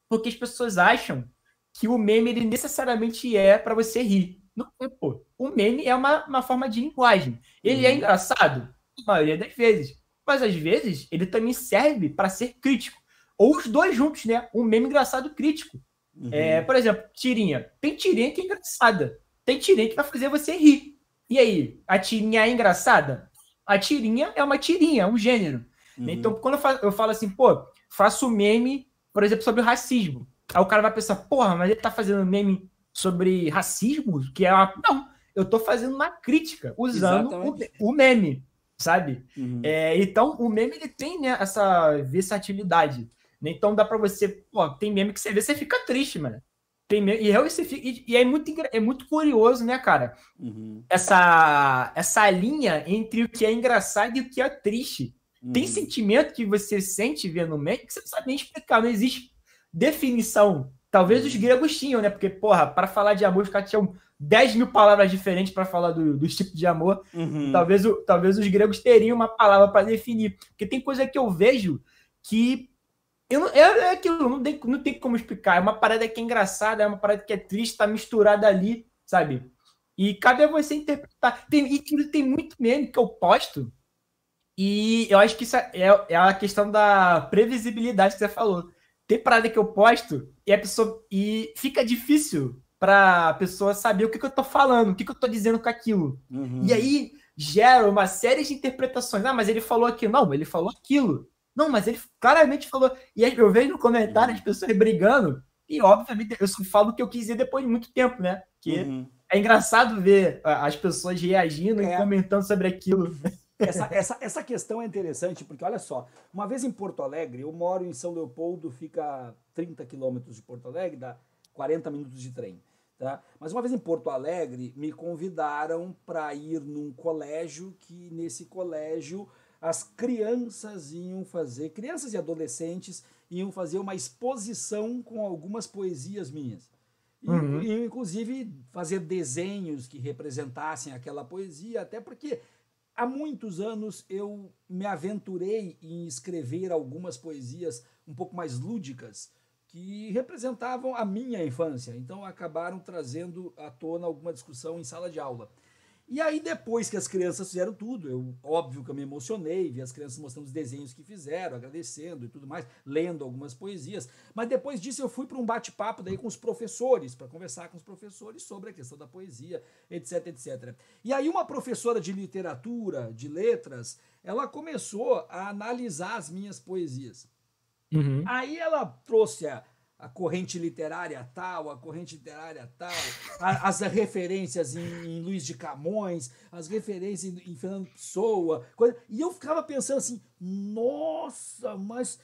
Porque as pessoas acham que o meme, ele necessariamente é para você rir. Não é, pô. O meme é uma forma de linguagem. Ele é engraçado, a maioria das vezes. Mas, às vezes, ele também serve para ser crítico. Ou os dois juntos, né? Um meme engraçado crítico. Por exemplo, tirinha. Tem tirinha que é engraçada. Tem tirinha que vai fazer você rir. E aí, a tirinha é engraçada? A tirinha é uma tirinha, é um gênero. Então, quando eu falo assim, pô, faço meme, por exemplo, sobre o racismo. Aí o cara vai pensar, porra, mas ele tá fazendo meme sobre racismo? Não, eu tô fazendo uma crítica usando o meme, sabe? Então, o meme, ele tem, né, essa versatilidade. Então dá pra você... Pô, tem meme que você vê, você fica triste, mano. Tem meme, e é muito curioso, né, cara? Essa linha entre o que é engraçado e o que é triste. Tem sentimento que você sente vendo meme que você não sabe nem explicar. Não existe definição. Talvez os gregos tinham, né? Porque, porra, para falar de amor, os caras tinham 10 mil palavras diferentes para falar dos tipos de amor. Talvez os gregos teriam uma palavra para definir. Porque tem coisa que eu vejo que aquilo, não tem como explicar. É uma parada que é engraçada, é uma parada que é triste, tá misturada ali, sabe? E cabe a você interpretar. Tem muito meme que eu posto E eu acho que isso é a questão da previsibilidade que você falou. Tem parada que eu posto e fica difícil para a pessoa saber o que eu tô falando, o que eu tô dizendo com aquilo. E aí gera uma série de interpretações. Ah, mas ele falou aquilo. Não, ele falou aquilo. Não, mas ele claramente falou. E aí eu vejo no comentário as pessoas brigando. E, obviamente, eu só falo o que eu quis dizer depois de muito tempo, né? Que é engraçado ver as pessoas reagindo e comentando sobre aquilo. Essa questão é interessante, porque olha só, uma vez em Porto Alegre, eu moro em São Leopoldo, fica 30 quilômetros de Porto Alegre, dá 40 minutos de trem. Tá? Mas uma vez em Porto Alegre, me convidaram para ir num colégio, que nesse colégio as crianças crianças e adolescentes iam fazer uma exposição com algumas poesias minhas. E inclusive fazer desenhos que representassem aquela poesia, até porque há muitos anos eu me aventurei em escrever algumas poesias um pouco mais lúdicas que representavam a minha infância. Então acabaram trazendo à tona alguma discussão em sala de aula. E aí depois que as crianças fizeram tudo, óbvio que eu me emocionei, vi as crianças mostrando os desenhos que fizeram, agradecendo e tudo mais, lendo algumas poesias. Mas depois disso eu fui para um bate-papo daí com os professores, para conversar com os professores sobre a questão da poesia, etc, etc. E aí uma professora de literatura, de letras, ela começou a analisar as minhas poesias. Aí ela trouxe a corrente literária tal, a corrente literária tal, as referências em Luiz de Camões, as referências em Fernando Pessoa, e eu ficava pensando assim, nossa, mas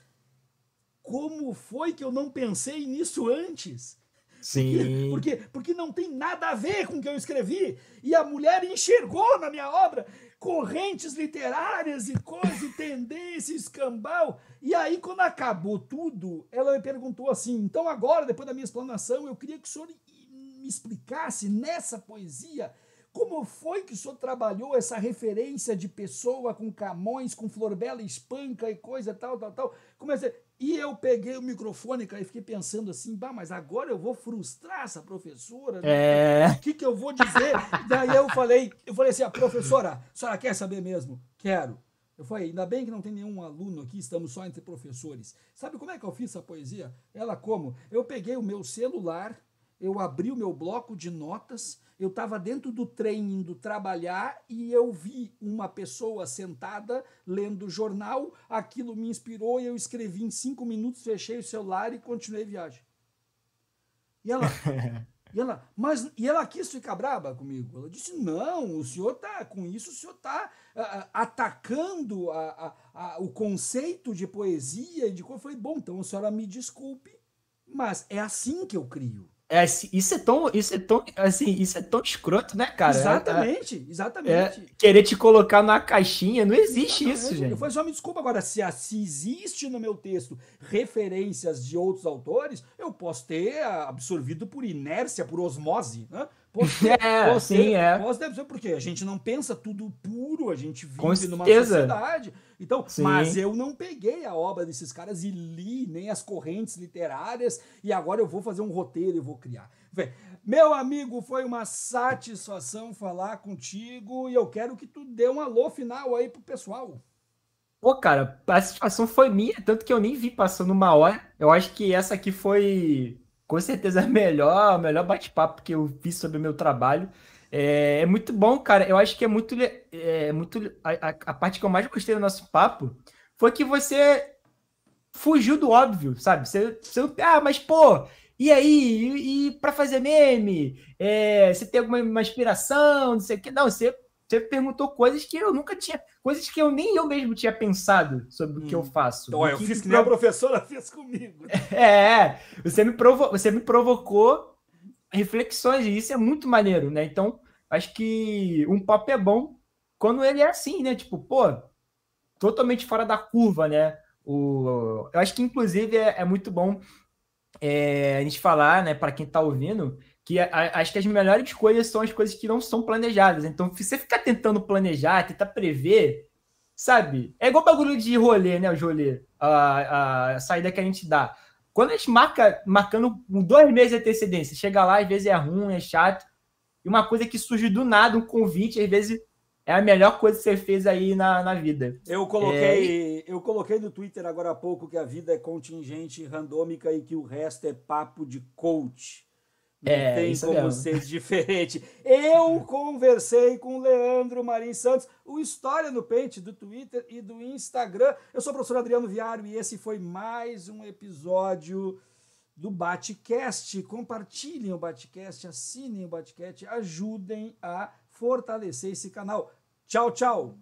como foi que eu não pensei nisso antes? Sim. Porque não tem nada a ver com o que eu escrevi, e a mulher enxergou na minha obra correntes literárias e coisas, e tendências, escambau. E aí, quando acabou tudo, ela me perguntou assim, então agora, depois da minha explanação, eu queria que o senhor me explicasse nessa poesia como foi que o senhor trabalhou essa referência de Pessoa com Camões, com Florbela Espanca e coisa tal. Comecei... E eu peguei o microfone, cara, e fiquei pensando assim, mas agora eu vou frustrar essa professora, né? O que eu vou dizer? Daí eu falei assim, professora, a senhora quer saber mesmo? Quero. Eu falei, ainda bem que não tem nenhum aluno aqui, estamos só entre professores. Sabe como é que eu fiz essa poesia? Ela como? Eu peguei o meu celular, eu abri o meu bloco de notas, eu estava dentro do trem indo trabalhar e eu vi uma pessoa sentada lendo jornal, aquilo me inspirou e eu escrevi em 5 minutos, fechei o celular e continuei a viagem. E ela quis ficar braba comigo. Ela disse, não, o senhor tá, com isso o senhor está atacando o conceito de poesia e de coisa. Eu falei, bom, então a senhora me desculpe, mas é assim que eu crio. Isso é tão escroto, né, cara? Exatamente. Querer te colocar numa caixinha, não existe isso, gente. Eu falei, só me desculpa agora, se existe no meu texto referências de outros autores, eu posso ter absorvido por inércia, por osmose, né? Posso ter, porque a gente não pensa tudo puro, a gente vive numa sociedade. Então, mas eu não peguei a obra desses caras e li nem as correntes literárias e agora eu vou fazer um roteiro e vou criar. Meu amigo, foi uma satisfação falar contigo e eu quero que tu dê um alô final aí pro pessoal. Pô, cara, a satisfação foi minha, tanto que eu nem vi passando 1 hora. Eu acho que essa aqui foi... com certeza o melhor bate-papo que eu fiz sobre o meu trabalho. É muito bom, cara. Eu acho que a parte que eu mais gostei do nosso papo foi que você fugiu do óbvio, sabe? Você mas pô, e aí? E pra fazer meme? Você tem alguma inspiração? Não sei o que. Não, você perguntou coisas que eu nunca tinha, coisas que nem eu mesmo tinha pensado sobre o que eu faço. Então, eu fiz que nem a professora fez comigo. Você me provocou reflexões, e isso é muito maneiro, né? Então, acho que um papo é bom quando ele é assim, né? Tipo, pô, totalmente fora da curva, né? Eu acho que, inclusive, é muito bom a gente falar, né, para quem tá ouvindo, que acho que as melhores coisas são as coisas que não são planejadas. Então, se você ficar tentando planejar, tentar prever, sabe? É igual bagulho de rolê, né? Os rolê, a saída que a gente dá. Quando a gente marcando 2 meses de antecedência, chega lá, às vezes é ruim, é chato. E uma coisa que surge do nada, um convite, às vezes é a melhor coisa que você fez aí na vida. Eu coloquei no Twitter agora há pouco que a vida é contingente, randômica e que o resto é papo de coach. Não tem Isso como mesmo. ser diferente. Eu conversei com o Leandro Marim Santos, o História no Pente do Twitter e do Instagram. Eu sou o professor Adriano Viário e esse foi mais um episódio do Batcast. Compartilhem o Batcast, assinem o Batcast, ajudem a fortalecer esse canal. Tchau, tchau!